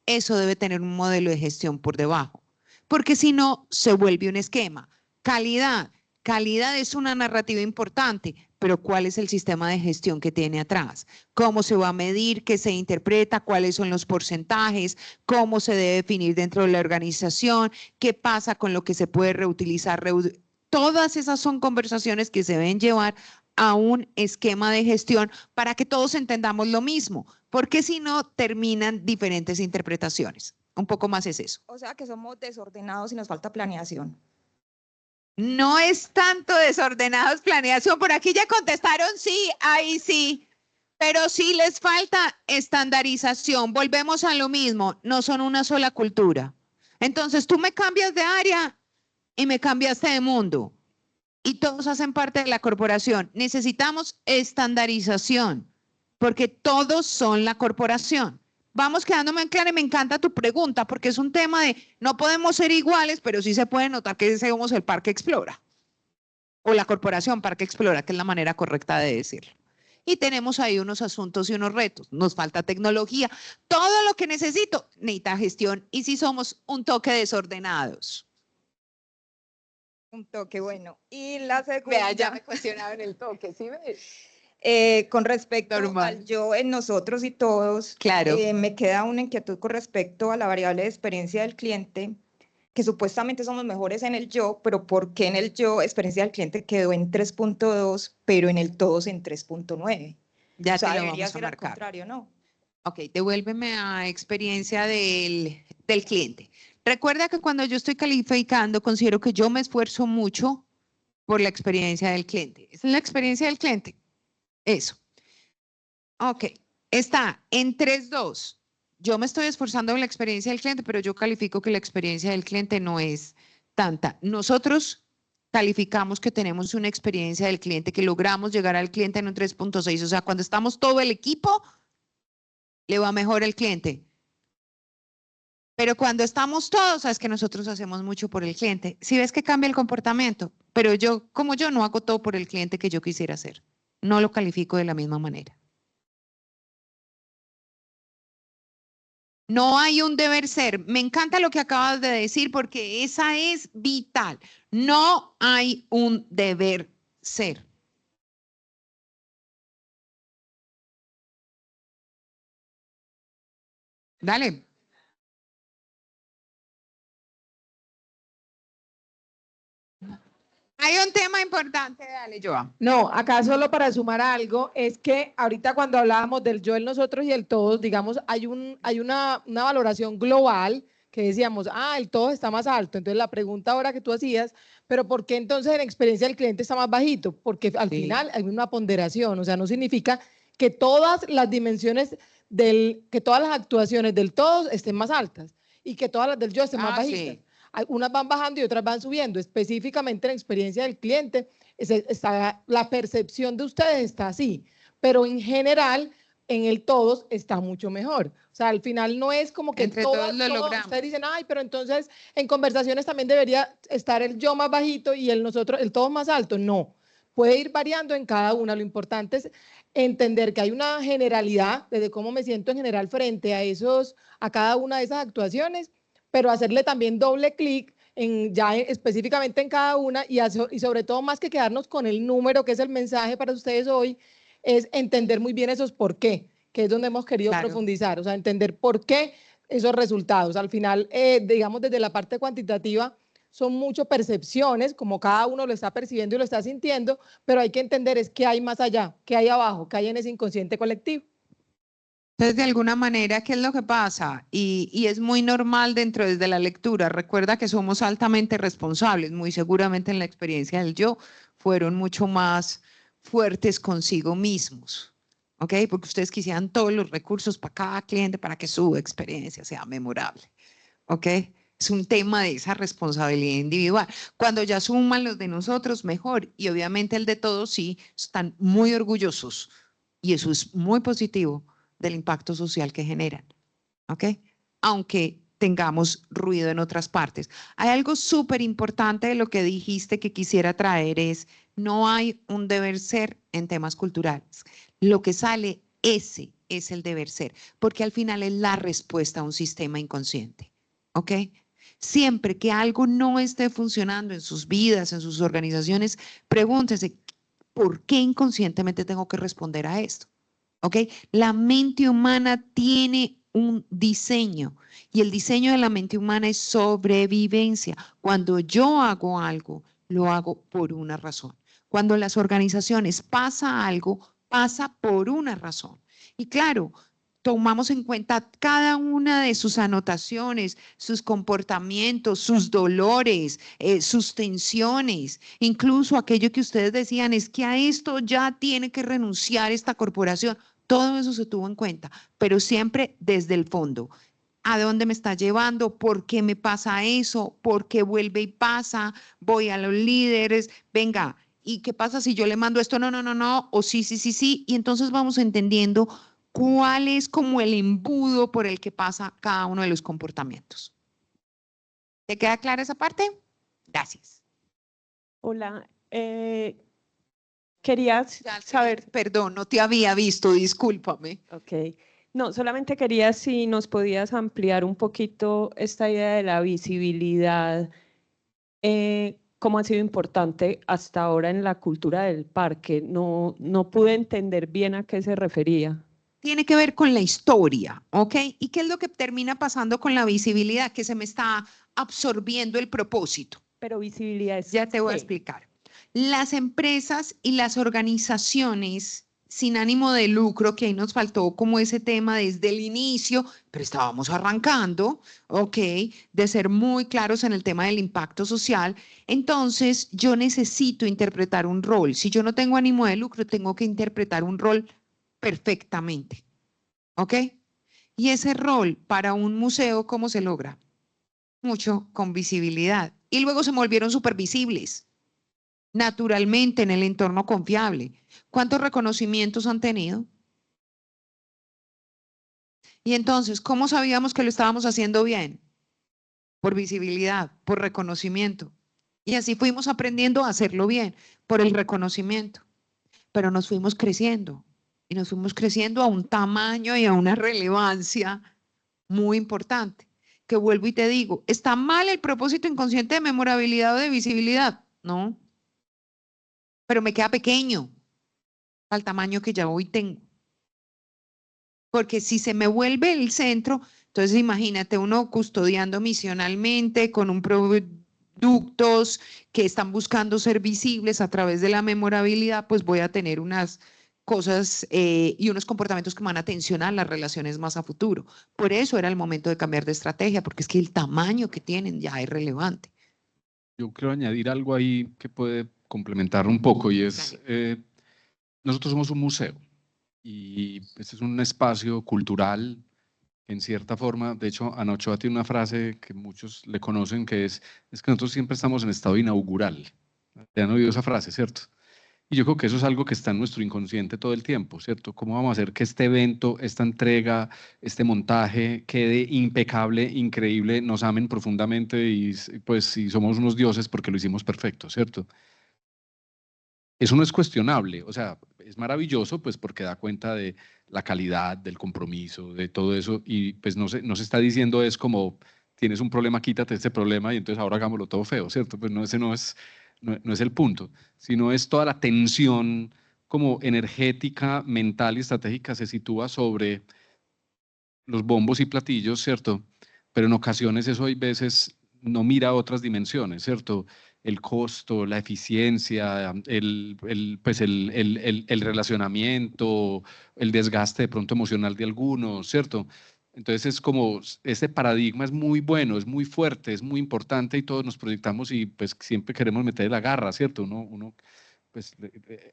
eso debe tener un modelo de gestión por debajo, porque si no, se vuelve un esquema. Calidad. Calidad es una narrativa importante, pero ¿cuál es el sistema de gestión que tiene atrás? ¿Cómo se va a medir? ¿Qué se interpreta? ¿Cuáles son los porcentajes? ¿Cómo se debe definir dentro de la organización? ¿Qué pasa con lo que se puede reutilizar? Todas esas son conversaciones que se deben llevar a un esquema de gestión para que todos entendamos lo mismo, porque si no, terminan diferentes interpretaciones. Un poco más es eso. O sea que somos desordenados y nos falta planeación. No es tanto desordenados, planeación. Por aquí ya contestaron sí, ahí sí. Pero sí les falta estandarización. Volvemos a lo mismo. No son una sola cultura. Entonces tú me cambias de área y me cambiaste de mundo. Y todos hacen parte de la corporación. Necesitamos estandarización porque todos son la corporación. Vamos quedándome en claro y me encanta tu pregunta porque es un tema de no podemos ser iguales, pero sí se puede notar que somos el Parque Explora o la corporación Parque Explora, que es la manera correcta de decirlo. Y tenemos ahí unos asuntos y unos retos. Nos falta tecnología. Todo lo que necesita gestión y si somos un toque desordenados. Un toque, bueno. Y la segunda. Vea, ya me cuestionaron el toque, ¿sí ves? Con respecto Normal. al yo en nosotros y todos, Claro. Me queda una inquietud con respecto a la variable de experiencia del cliente, que supuestamente somos mejores en el yo, pero ¿por qué en el yo experiencia del cliente quedó en 3.2, pero en el todos en 3.9? Ya O sea, te lo debería vamos a ser al marcar. contrario, ¿no? Ok, devuélveme a experiencia del cliente. Recuerda que cuando yo estoy calificando, considero que yo me esfuerzo mucho por la experiencia del cliente. ¿Esa es la experiencia del cliente? Eso. Ok, está en 3.2. Yo me estoy esforzando en la experiencia del cliente, pero yo califico que la experiencia del cliente no es tanta. Nosotros calificamos que tenemos una experiencia del cliente, que logramos llegar al cliente en un 3.6. O sea, cuando estamos todo el equipo, le va mejor al cliente. Pero cuando estamos todos, sabes que nosotros hacemos mucho por el cliente. Si ves que cambia el comportamiento, pero yo, como yo, no hago todo por el cliente que yo quisiera hacer. No lo califico de la misma manera. No hay un deber ser. Me encanta lo que acabas de decir porque esa es vital. No hay un deber ser. Dale. Hay un tema importante, dale, Joa. No, acá solo para sumar algo, es que ahorita cuando hablábamos del yo, el nosotros y el todos, digamos, hay una valoración global que decíamos, el todos está más alto. Entonces la pregunta ahora que tú hacías, pero ¿por qué entonces en experiencia del cliente está más bajito? Porque al final hay una ponderación, o sea, no significa que todas las dimensiones que todas las actuaciones del todos estén más altas y que todas las del yo estén más bajitas. Sí. Unas van bajando y otras van subiendo. Específicamente en la experiencia del cliente, la percepción de ustedes está así, pero en general, en el todos está mucho mejor. O sea, al final no es como que entre todos lo logramos. Ustedes dicen, pero entonces en conversaciones también debería estar el yo más bajito y el todos más alto. No, puede ir variando en cada una. Lo importante es entender que hay una generalidad desde cómo me siento en general frente a cada una de esas actuaciones, pero hacerle también doble clic específicamente en cada una y sobre todo más que quedarnos con el número, que es el mensaje para ustedes hoy, es entender muy bien esos por qué, que es donde hemos querido profundizar, o sea, entender por qué esos resultados. Al final, digamos, desde la parte cuantitativa, son mucho percepciones, como cada uno lo está percibiendo y lo está sintiendo, pero hay que entender es qué hay más allá, qué hay abajo, qué hay en ese inconsciente colectivo. Entonces, de alguna manera, ¿qué es lo que pasa? Y es muy normal dentro de la lectura. Recuerda que somos altamente responsables. Muy seguramente en la experiencia del yo fueron mucho más fuertes consigo mismos. ¿Ok? Porque ustedes quisieran todos los recursos para cada cliente para que su experiencia sea memorable. ¿Ok? Es un tema de esa responsabilidad individual. Cuando ya suman los de nosotros, mejor. Y obviamente el de todos sí, están muy orgullosos. Y eso es muy positivo del impacto social que generan, ¿ok? Aunque tengamos ruido en otras partes. Hay algo súper importante de lo que dijiste que quisiera traer es, no hay un deber ser en temas culturales. Lo que sale, ese es el deber ser, porque al final es la respuesta a un sistema inconsciente, ¿ok? Siempre que algo no esté funcionando en sus vidas, en sus organizaciones, pregúntese, ¿por qué inconscientemente tengo que responder a esto? ¿Ok? La mente humana tiene un diseño y el diseño de la mente humana es sobrevivencia. Cuando yo hago algo, lo hago por una razón. Cuando las organizaciones pasa algo, pasa por una razón. Y claro, tomamos en cuenta cada una de sus anotaciones, sus comportamientos, sus dolores, sus tensiones, incluso aquello que ustedes decían es que a esto ya tiene que renunciar esta corporación. Todo eso se tuvo en cuenta, pero siempre desde el fondo. ¿A dónde me está llevando? ¿Por qué me pasa eso? ¿Por qué vuelve y pasa? Voy a los líderes, venga, ¿y qué pasa si yo le mando esto? No, no, no, no, o sí, sí, sí, sí. Y entonces vamos entendiendo cuál es como el embudo por el que pasa cada uno de los comportamientos. ¿Te queda clara esa parte? Gracias. Hola, quería saber... Perdón, no te había visto, discúlpame. Ok. No, solamente quería si nos podías ampliar un poquito esta idea de la visibilidad, cómo ha sido importante hasta ahora en la cultura del parque. No pude entender bien a qué se refería. Tiene que ver con la historia, ¿ok? ¿Y qué es lo que termina pasando con la visibilidad? Que se me está absorbiendo el propósito. Pero visibilidad es... Ya te voy a explicar. Las empresas y las organizaciones sin ánimo de lucro, que ahí nos faltó como ese tema desde el inicio, pero estábamos arrancando, ¿ok? De ser muy claros en el tema del impacto social. Entonces, yo necesito interpretar un rol. Si yo no tengo ánimo de lucro, tengo que interpretar un rol perfectamente, ¿ok? Y ese rol para un museo, ¿cómo se logra? Mucho con visibilidad. Y luego se volvieron súper visibles, naturalmente en el entorno confiable. ¿Cuántos reconocimientos han tenido? Y entonces, ¿cómo sabíamos que lo estábamos haciendo bien? Por visibilidad, por reconocimiento. Y así fuimos aprendiendo a hacerlo bien, por el reconocimiento. Pero nos fuimos creciendo. Y nos fuimos creciendo a un tamaño y a una relevancia muy importante, que vuelvo y te digo, ¿está mal el propósito inconsciente de memorabilidad o de visibilidad? No, pero me queda pequeño al tamaño que ya hoy tengo. Porque si se me vuelve el centro, entonces imagínate uno custodiando misionalmente con un productos que están buscando ser visibles a través de la memorabilidad, pues voy a tener unas cosas y unos comportamientos que van a tensionar las relaciones más a futuro. Por eso era el momento de cambiar de estrategia, porque es que el tamaño que tienen ya es relevante. Yo quiero añadir algo ahí que puede complementar un poco y es, nosotros somos un museo y este es un espacio cultural en cierta forma. De hecho, Ana Ochoa tiene una frase que muchos le conocen que es que nosotros siempre estamos en estado inaugural. ¿Te han oído esa frase, cierto? Y yo creo que eso es algo que está en nuestro inconsciente todo el tiempo, ¿cierto? ¿Cómo vamos a hacer que este evento, esta entrega, este montaje quede impecable, increíble, nos amen profundamente y pues si somos unos dioses porque lo hicimos perfecto, ¿cierto? Eso no es cuestionable, o sea, es maravilloso pues porque da cuenta de la calidad, del compromiso, de todo eso y pues no se está diciendo es como tienes un problema, quítate este problema y entonces ahora hagámoslo todo feo, ¿cierto? Pues no, ese no es el punto, sino es toda la tensión como energética, mental y estratégica se sitúa sobre los bombos y platillos, ¿cierto? Pero en ocasiones eso hay veces no mira otras dimensiones, ¿cierto? El costo, la eficiencia, el relacionamiento, el desgaste de pronto emocional de algunos, ¿cierto? Entonces es como, este paradigma es muy bueno, es muy fuerte, es muy importante y todos nos proyectamos y pues siempre queremos meter la garra, ¿cierto? Uno pues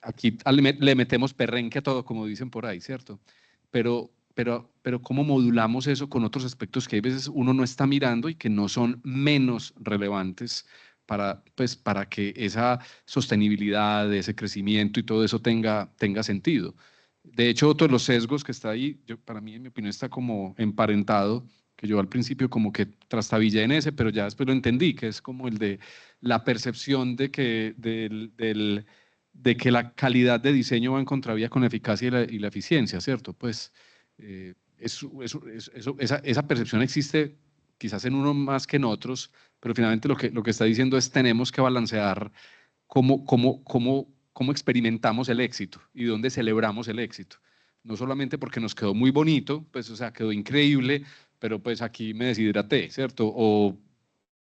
aquí le metemos perrenque a todo, como dicen por ahí, ¿cierto? Pero cómo modulamos eso con otros aspectos que a veces uno no está mirando y que no son menos relevantes para que esa sostenibilidad, ese crecimiento y todo eso tenga sentido. De hecho, otro de los sesgos que está ahí, para mí, en mi opinión, está como emparentado, que yo al principio como que trastabillé en ese, pero ya después lo entendí, que es como el de la percepción de que, de que la calidad de diseño va en contravía con la eficacia y la eficiencia, ¿cierto? Pues esa percepción existe quizás en uno más que en otros, pero finalmente lo que está diciendo es tenemos que balancear cómo experimentamos el éxito y dónde celebramos el éxito. No solamente porque nos quedó muy bonito, pues o sea, quedó increíble, pero pues aquí me deshidraté, ¿cierto? O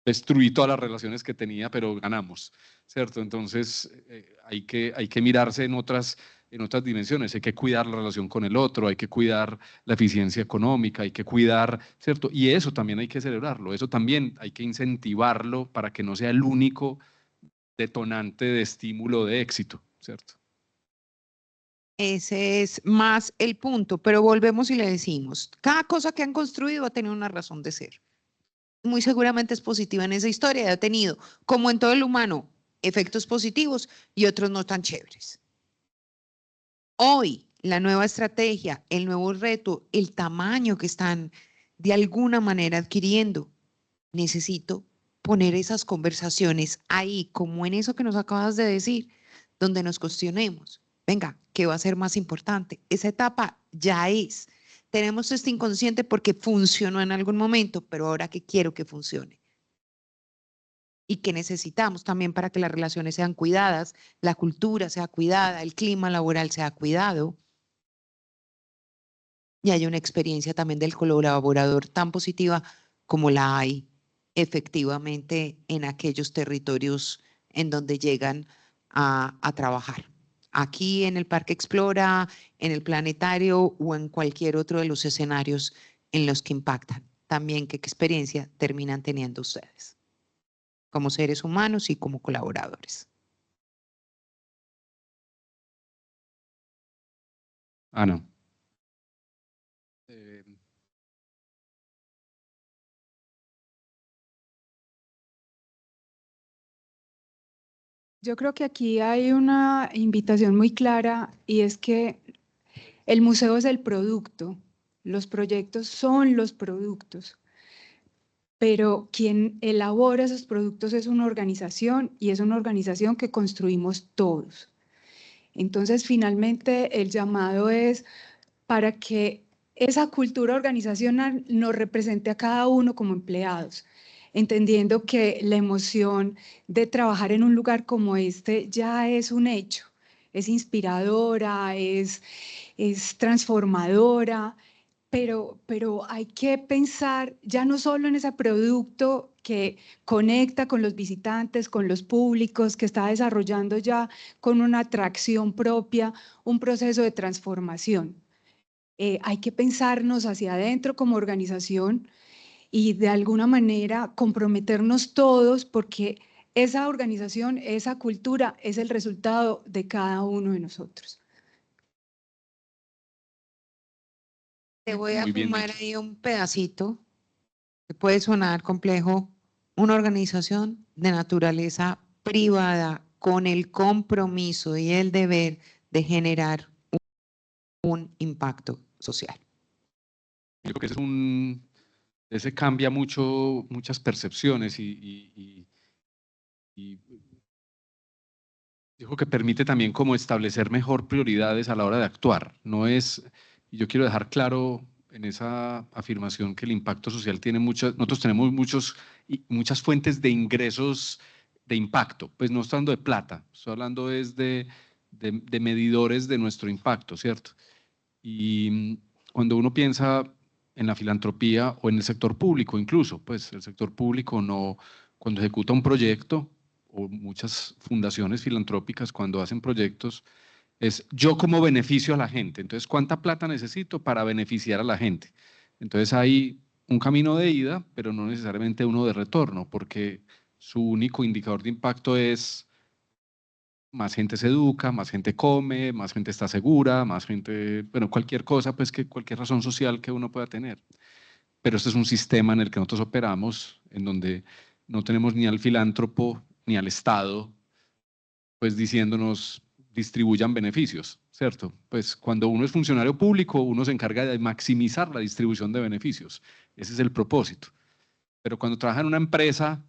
destruí todas las relaciones que tenía, pero ganamos, ¿cierto? Entonces hay que mirarse en otras dimensiones, hay que cuidar la relación con el otro, hay que cuidar la eficiencia económica, hay que cuidar, ¿cierto? Y eso también hay que celebrarlo, eso también hay que incentivarlo para que no sea el único detonante de estímulo de éxito, ¿cierto? Ese es más el punto, pero volvemos y le decimos, cada cosa que han construido ha tenido una razón de ser. Muy seguramente es positiva en esa historia y ha tenido, como en todo el humano, efectos positivos y otros no tan chéveres. Hoy, la nueva estrategia, el nuevo reto, el tamaño que están de alguna manera adquiriendo, necesito poner esas conversaciones ahí, como en eso que nos acabas de decir, donde nos cuestionemos. Venga, ¿qué va a ser más importante? Esa etapa ya es. Tenemos este inconsciente porque funcionó en algún momento, pero ahora que quiero que funcione. Y que necesitamos también para que las relaciones sean cuidadas, la cultura sea cuidada, el clima laboral sea cuidado. Y hay una experiencia también del colaborador tan positiva como la hay efectivamente en aquellos territorios en donde llegan a trabajar. Aquí en el Parque Explora, en el Planetario o en cualquier otro de los escenarios en los que impactan. También qué experiencia terminan teniendo ustedes como seres humanos y como colaboradores. Ana. Yo creo que aquí hay una invitación muy clara y es que el museo es el producto, los proyectos son los productos, pero quien elabora esos productos es una organización y es una organización que construimos todos. Entonces, finalmente, el llamado es para que esa cultura organizacional nos represente a cada uno como empleados, entendiendo que la emoción de trabajar en un lugar como este ya es un hecho, es inspiradora, es transformadora, pero hay que pensar ya no solo en ese producto que conecta con los visitantes, con los públicos, que está desarrollando ya con una atracción propia, un proceso de transformación. Hay que pensarnos hacia adentro como organización y de alguna manera comprometernos todos, porque esa organización, esa cultura es el resultado de cada uno de nosotros. Te voy a Muy bien fumar dicho. ahí un pedacito que puede sonar complejo. Una organización de naturaleza privada con el compromiso y el deber de generar un impacto social. Yo creo que ese cambia mucho, muchas percepciones y dijo que permite también como establecer mejor prioridades a la hora de actuar. No es, y yo quiero dejar claro en esa afirmación que el impacto social tiene nosotros tenemos muchas fuentes de ingresos de impacto, pues no estoy hablando de plata, estoy hablando es de medidores de nuestro impacto, ¿cierto? Y cuando uno piensa en la filantropía o en el sector público incluso, pues el sector público no, cuando ejecuta un proyecto, o muchas fundaciones filantrópicas cuando hacen proyectos, es yo como beneficio a la gente. Entonces, ¿cuánta plata necesito para beneficiar a la gente? Entonces hay un camino de ida, pero no necesariamente uno de retorno, porque su único indicador de impacto es más gente se educa, más gente come, más gente está segura, más gente, bueno, cualquier cosa, pues que cualquier razón social que uno pueda tener. Pero este es un sistema en el que nosotros operamos, en donde no tenemos ni al filántropo ni al Estado, pues diciéndonos distribuyan beneficios, ¿cierto? Pues cuando uno es funcionario público, uno se encarga de maximizar la distribución de beneficios. Ese es el propósito. Pero cuando trabaja en una empresa,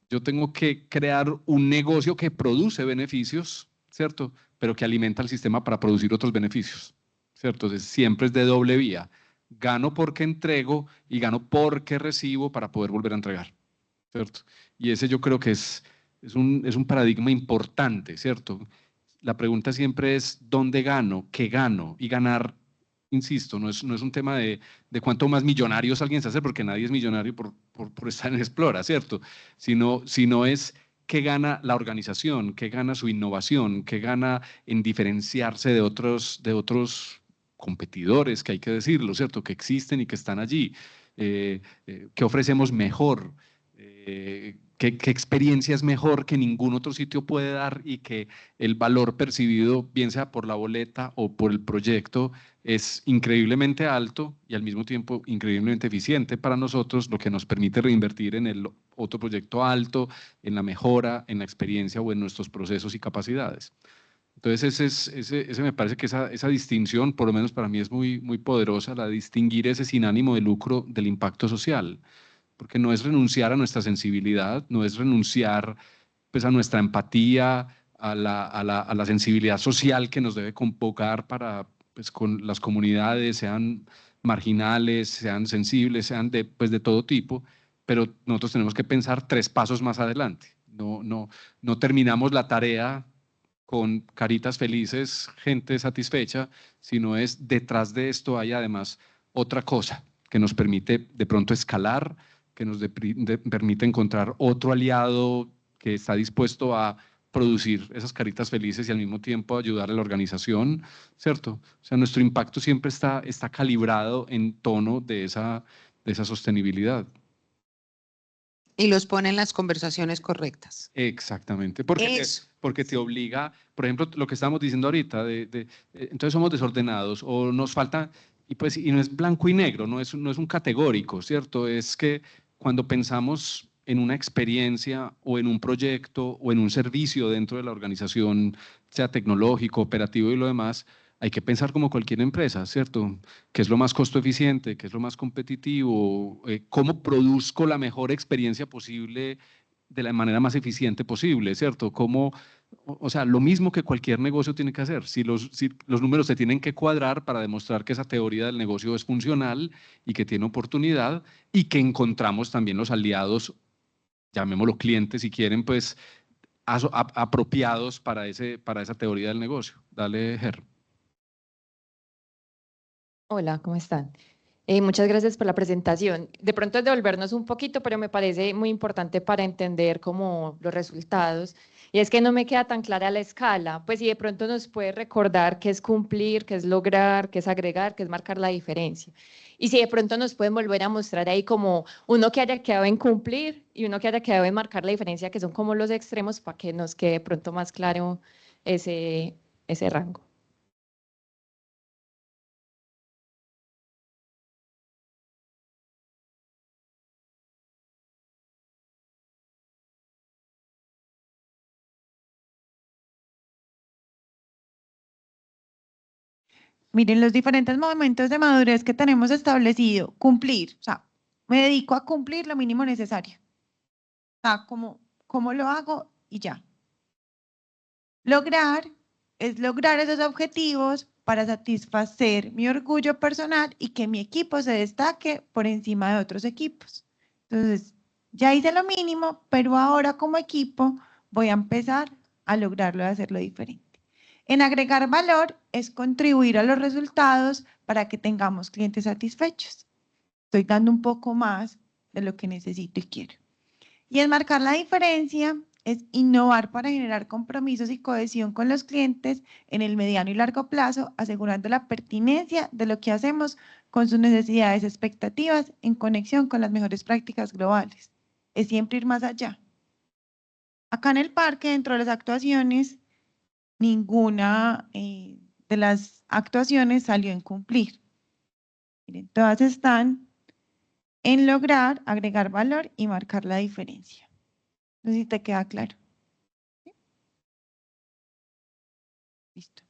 yo tengo que crear un negocio que produce beneficios, ¿cierto? Pero que alimenta el sistema para producir otros beneficios, ¿cierto? Entonces siempre es de doble vía. Gano porque entrego y gano porque recibo para poder volver a entregar, ¿cierto? Y ese yo creo que es un paradigma importante, ¿cierto? La pregunta siempre es, ¿dónde gano? ¿Qué gano? Y ganar, insisto, no es un tema de cuánto más millonarios alguien se hace, porque nadie es millonario por estar en Explora, ¿cierto? Sino es qué gana la organización, qué gana su innovación, qué gana en diferenciarse de otros competidores, que hay que decirlo, ¿cierto? Que existen y que están allí. ¿Qué ofrecemos mejor? ¿Qué experiencia es mejor que ningún otro sitio puede dar y que el valor percibido, bien sea por la boleta o por el proyecto, es increíblemente alto y al mismo tiempo increíblemente eficiente para nosotros, lo que nos permite reinvertir en el otro proyecto alto, en la mejora, en la experiencia o en nuestros procesos y capacidades? Entonces, ese me parece que esa distinción, por lo menos para mí, es muy, muy poderosa, la de distinguir ese sin ánimo de lucro del impacto social, porque no es renunciar a nuestra sensibilidad, no es renunciar pues, a nuestra empatía, a la sensibilidad social que nos debe convocar para, pues, con las comunidades, sean marginales, sean sensibles, sean pues, de todo tipo, pero nosotros tenemos que pensar 3 pasos más adelante. No terminamos la tarea con caritas felices, gente satisfecha, sino es detrás de esto hay además otra cosa que nos permite de pronto escalar, que nos permite encontrar otro aliado que está dispuesto a producir esas caritas felices y al mismo tiempo ayudar a la organización, ¿cierto? O sea, nuestro impacto siempre está calibrado en tono de esa sostenibilidad. Y los pone en las conversaciones correctas. Exactamente, porque te obliga, por ejemplo, lo que estábamos diciendo ahorita, entonces somos desordenados o nos falta, y no es blanco y negro, no es un categórico, ¿cierto? Es que cuando pensamos en una experiencia o en un proyecto o en un servicio dentro de la organización, sea tecnológico, operativo y lo demás, hay que pensar como cualquier empresa, ¿cierto? ¿Qué es lo más costo eficiente? ¿Qué es lo más competitivo? ¿Cómo produzco la mejor experiencia posible de la manera más eficiente posible, ¿cierto? Como, o sea, lo mismo que cualquier negocio tiene que hacer. Si los números se tienen que cuadrar para demostrar que esa teoría del negocio es funcional y que tiene oportunidad y que encontramos también los aliados, llamémoslo clientes si quieren, pues apropiados para esa teoría del negocio. Dale, Ger. Hola, ¿cómo están? Muchas gracias por la presentación. De pronto es devolvernos un poquito, pero me parece muy importante para entender como los resultados. Y es que no me queda tan clara la escala. Pues si de pronto nos puede recordar qué es cumplir, qué es lograr, qué es agregar, qué es marcar la diferencia. Y si de pronto nos pueden volver a mostrar ahí como uno que haya quedado en cumplir y uno que haya quedado en marcar la diferencia, que son como los extremos, para que nos quede de pronto más claro ese rango. Miren, los diferentes momentos de madurez que tenemos establecido, cumplir, o sea, me dedico a cumplir lo mínimo necesario. O sea, ¿cómo lo hago? Y ya. Lograr es lograr esos objetivos para satisfacer mi orgullo personal y que mi equipo se destaque por encima de otros equipos. Entonces, ya hice lo mínimo, pero ahora como equipo voy a empezar a lograrlo y hacerlo diferente. En agregar valor es contribuir a los resultados para que tengamos clientes satisfechos. Estoy dando un poco más de lo que necesito y quiero. Y en marcar la diferencia es innovar para generar compromisos y cohesión con los clientes en el mediano y largo plazo, asegurando la pertinencia de lo que hacemos con sus necesidades y expectativas en conexión con las mejores prácticas globales. Es siempre ir más allá. Acá en el parque, dentro de las actuaciones, ninguna de las actuaciones salió en cumplir. Miren, todas están en lograr, agregar valor y marcar la diferencia. No sé si te queda claro. ¿Sí? Listo.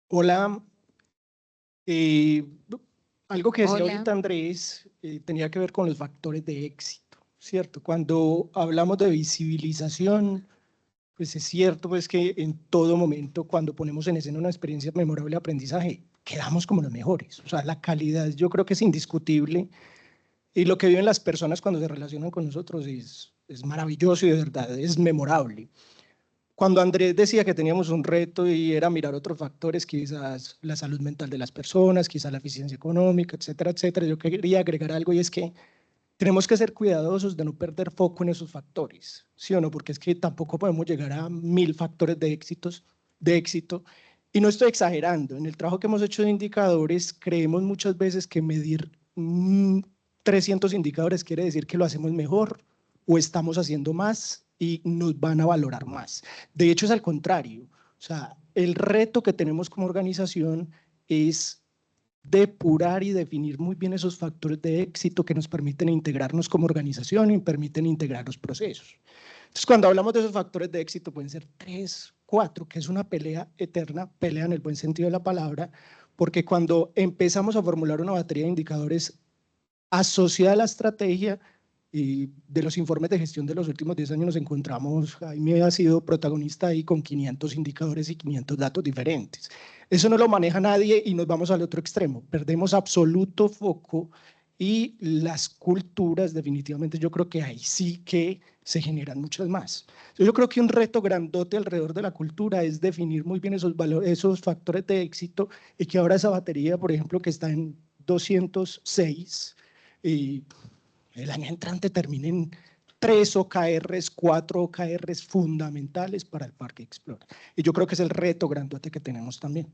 Hola. Algo que decía Hola. ahorita Andrés tenía que ver con los factores de éxito, ¿cierto? Cuando hablamos de visibilización, pues es cierto pues que en todo momento cuando ponemos en escena una experiencia memorable de aprendizaje, quedamos como los mejores. O sea, la calidad yo creo que es indiscutible y lo que viven las personas cuando se relacionan con nosotros es maravilloso y de verdad es memorable. Cuando Andrés decía que teníamos un reto y era mirar otros factores, quizás la salud mental de las personas, quizás la eficiencia económica, etcétera, etcétera, yo quería agregar algo y es que tenemos que ser cuidadosos de no perder foco en esos factores, ¿sí o no? Porque es que tampoco podemos llegar a 1000 factores de éxito. Y no estoy exagerando, en el trabajo que hemos hecho de indicadores, creemos muchas veces que medir 300 indicadores quiere decir que lo hacemos mejor o estamos haciendo más y nos van a valorar más. De hecho, es al contrario. O sea, el reto que tenemos como organización es depurar y definir muy bien esos factores de éxito que nos permiten integrarnos como organización y permiten integrar los procesos. Entonces, cuando hablamos de esos factores de éxito, pueden ser 3, 4, que es una pelea eterna, pelea en el buen sentido de la palabra, porque cuando empezamos a formular una batería de indicadores asociada a la estrategia, y de los informes de gestión de los últimos 10 años nos encontramos, Jaime ha sido protagonista ahí con 500 indicadores y 500 datos diferentes. Eso no lo maneja nadie y nos vamos al otro extremo. Perdemos absoluto foco y las culturas definitivamente yo creo que ahí sí que se generan muchas más. Yo creo que un reto grandote alrededor de la cultura es definir muy bien esos valores, esos factores de éxito y que ahora esa batería, por ejemplo, que está en 206 y el año entrante terminen 3 OKRs, 4 OKRs fundamentales para el Parque Explora. Y yo creo que es el reto grandote que tenemos también.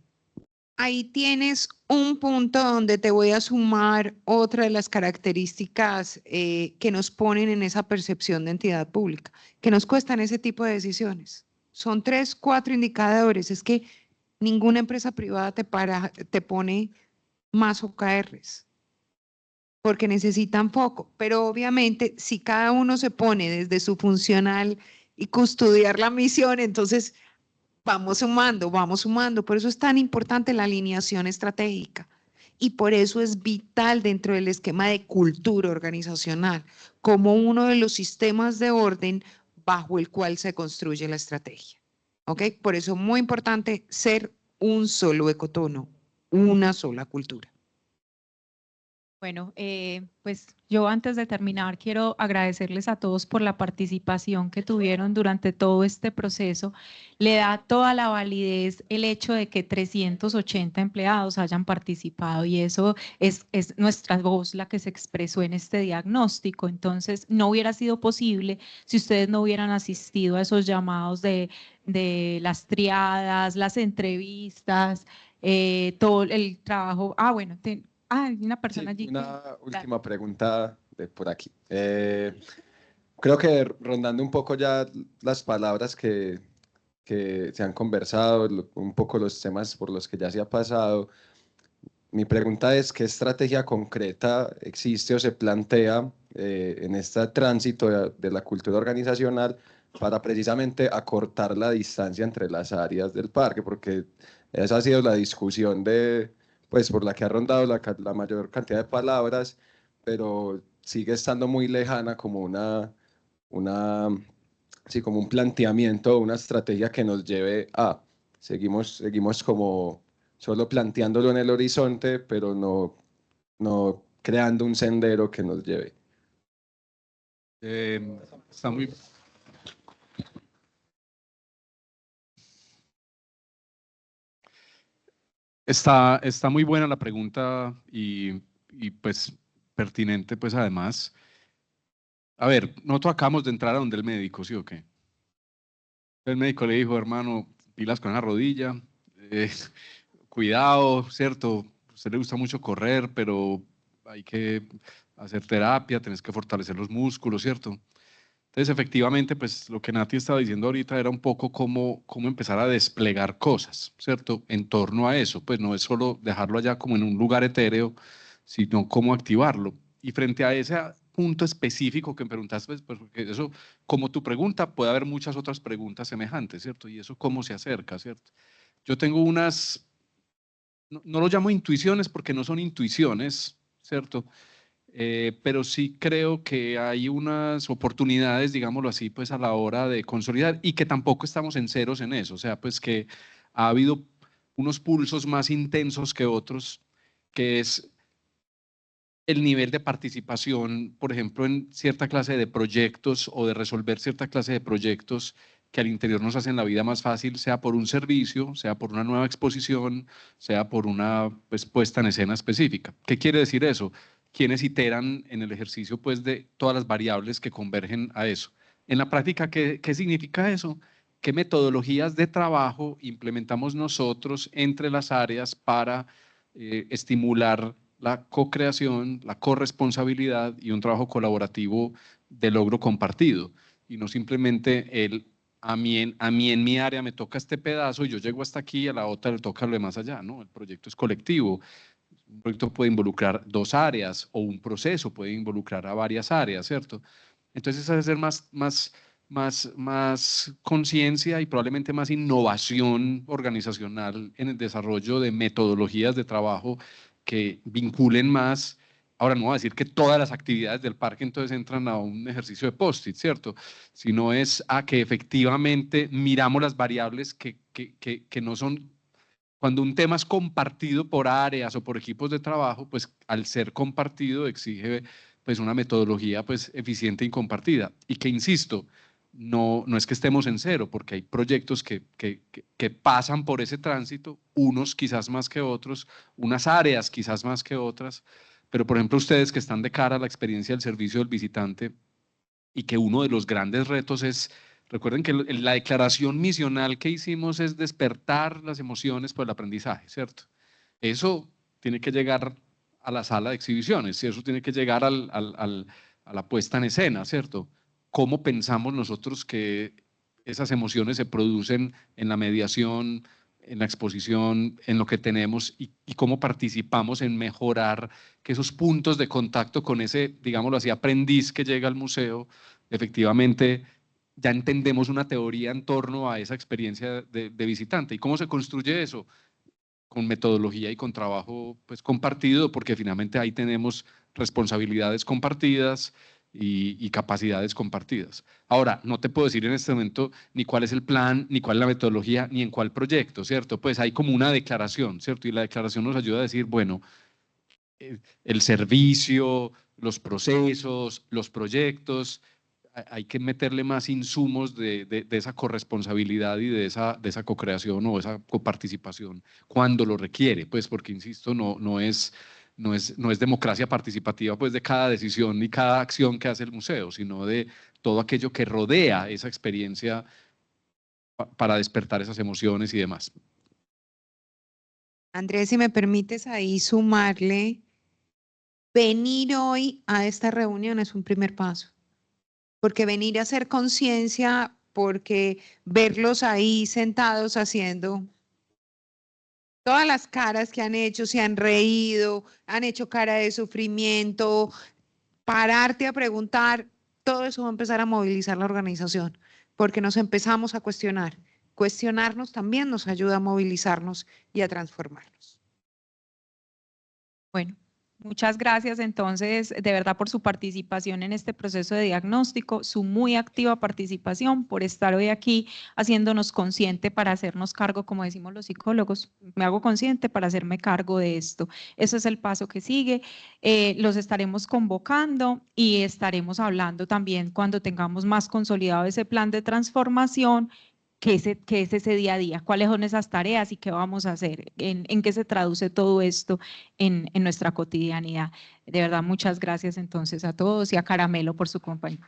Ahí tienes un punto donde te voy a sumar otra de las características que nos ponen en esa percepción de entidad pública, que nos cuestan ese tipo de decisiones. Son 3, 4 indicadores, es que ninguna empresa privada te pone más OKRs, porque necesitan foco, pero obviamente si cada uno se pone desde su funcional y custodiar la misión, entonces vamos sumando. Por eso es tan importante la alineación estratégica. Y por eso es vital dentro del esquema de cultura organizacional, como uno de los sistemas de orden bajo el cual se construye la estrategia. ¿Ok? Por eso es muy importante ser un solo ecotono, una sola cultura. Bueno, pues yo antes de terminar quiero agradecerles a todos por la participación que tuvieron durante todo este proceso. Le da toda la validez el hecho de que 380 empleados hayan participado y eso es nuestra voz la que se expresó en este diagnóstico. Entonces, no hubiera sido posible si ustedes no hubieran asistido a esos llamados de las triadas, las entrevistas, todo el trabajo. Bueno, hay una persona allí. Una última pregunta de por aquí. Creo que rondando un poco ya las palabras que se han conversado, un poco los temas por los que ya se ha pasado, mi pregunta es: ¿qué estrategia concreta existe o se plantea en este tránsito de la cultura organizacional para precisamente acortar la distancia entre las áreas del parque? Porque esa ha sido la discusión pues por la que ha rondado la mayor cantidad de palabras, pero sigue estando muy lejana como sí, como un planteamiento, una estrategia que nos lleve a, seguimos como solo planteándolo en el horizonte, pero no creando un sendero que nos lleve. Está muy... Está muy buena la pregunta y pues pertinente pues además. A ver, nosotros acabamos de entrar a donde el médico, ¿sí o qué? El médico le dijo: hermano, pilas con la rodilla, cuidado, ¿cierto? A usted le gusta mucho correr, pero hay que hacer terapia, tenés que fortalecer los músculos, ¿cierto? Entonces, efectivamente, pues lo que Nati estaba diciendo ahorita era un poco cómo empezar a desplegar cosas, ¿cierto? En torno a eso, pues no es solo dejarlo allá como en un lugar etéreo, sino cómo activarlo. Y frente a ese punto específico que me preguntaste, pues porque eso, como tu pregunta, puede haber muchas otras preguntas semejantes, ¿cierto? Y eso cómo se acerca, ¿cierto? Yo tengo unas, no lo llamo intuiciones porque no son intuiciones, ¿cierto? Pero sí creo que hay unas oportunidades, digámoslo así, pues a la hora de consolidar, y que tampoco estamos en ceros en eso, o sea, pues que ha habido unos pulsos más intensos que otros, que es el nivel de participación, por ejemplo, en cierta clase de proyectos o de resolver cierta clase de proyectos que al interior nos hacen la vida más fácil, sea por un servicio, sea por una nueva exposición, sea por una pues, puesta en escena específica. ¿Qué quiere decir eso? Quienes iteran en el ejercicio pues, de todas las variables que convergen a eso. En la práctica, ¿qué significa eso? ¿Qué metodologías de trabajo implementamos nosotros entre las áreas para estimular la co-creación, la corresponsabilidad y un trabajo colaborativo de logro compartido? Y no simplemente a mí en mi área me toca este pedazo y yo llego hasta aquí y a la otra le toca lo de más allá, ¿no? El proyecto es colectivo. Un proyecto puede involucrar dos áreas o un proceso puede involucrar a varias áreas, ¿cierto? Entonces, hacer más conciencia y probablemente más innovación organizacional en el desarrollo de metodologías de trabajo que vinculen más. Ahora no voy a decir que todas las actividades del parque entonces entran a un ejercicio de post-it, ¿cierto? Sino es a que efectivamente miramos las variables que no son. Cuando un tema es compartido por áreas o por equipos de trabajo, pues al ser compartido exige pues una metodología pues eficiente y compartida. Y que, insisto, no es que estemos en cero, porque hay proyectos que pasan por ese tránsito, unos quizás más que otros, unas áreas quizás más que otras, pero por ejemplo ustedes que están de cara a la experiencia del servicio del visitante y que uno de los grandes retos es... Recuerden que la declaración misional que hicimos es despertar las emociones por el aprendizaje, ¿cierto? Eso tiene que llegar a la sala de exhibiciones, y eso tiene que llegar a la puesta en escena, ¿cierto? ¿Cómo pensamos nosotros que esas emociones se producen en la mediación, en la exposición, en lo que tenemos y cómo participamos en mejorar que esos puntos de contacto con ese, digámoslo así, aprendiz que llega al museo, efectivamente ya entendemos una teoría en torno a esa experiencia de visitante. ¿Y cómo se construye eso? Con metodología y con trabajo pues, compartido, porque finalmente ahí tenemos responsabilidades compartidas y capacidades compartidas. Ahora, no te puedo decir en este momento ni cuál es el plan, ni cuál es la metodología, ni en cuál proyecto, ¿cierto? Pues hay como una declaración, ¿cierto? Y la declaración nos ayuda a decir, bueno, el servicio, los procesos, los proyectos, hay que meterle más insumos de esa corresponsabilidad y de esa co-creación o esa coparticipación cuando lo requiere, pues porque, insisto, no es democracia participativa pues de cada decisión ni cada acción que hace el museo, sino de todo aquello que rodea esa experiencia para despertar esas emociones y demás. Andrés, si me permites ahí sumarle, venir hoy a esta reunión es un primer paso, porque venir a hacer conciencia, porque verlos ahí sentados haciendo todas las caras que han hecho, se han reído, han hecho cara de sufrimiento, pararte a preguntar, todo eso va a empezar a movilizar la organización, porque nos empezamos a cuestionar. Cuestionarnos también nos ayuda a movilizarnos y a transformarnos. Bueno, muchas gracias entonces de verdad por su participación en este proceso de diagnóstico, su muy activa participación, por estar hoy aquí haciéndonos consciente para hacernos cargo, como decimos los psicólogos, me hago consciente para hacerme cargo de esto. Eso es el paso que sigue. Los estaremos convocando y estaremos hablando también cuando tengamos más consolidado ese plan de transformación. ¿Qué es ese día a día? ¿Cuáles son esas tareas y qué vamos a hacer? ¿En qué se traduce todo esto en nuestra cotidianidad? De verdad, muchas gracias entonces a todos y a Caramelo por su compañía.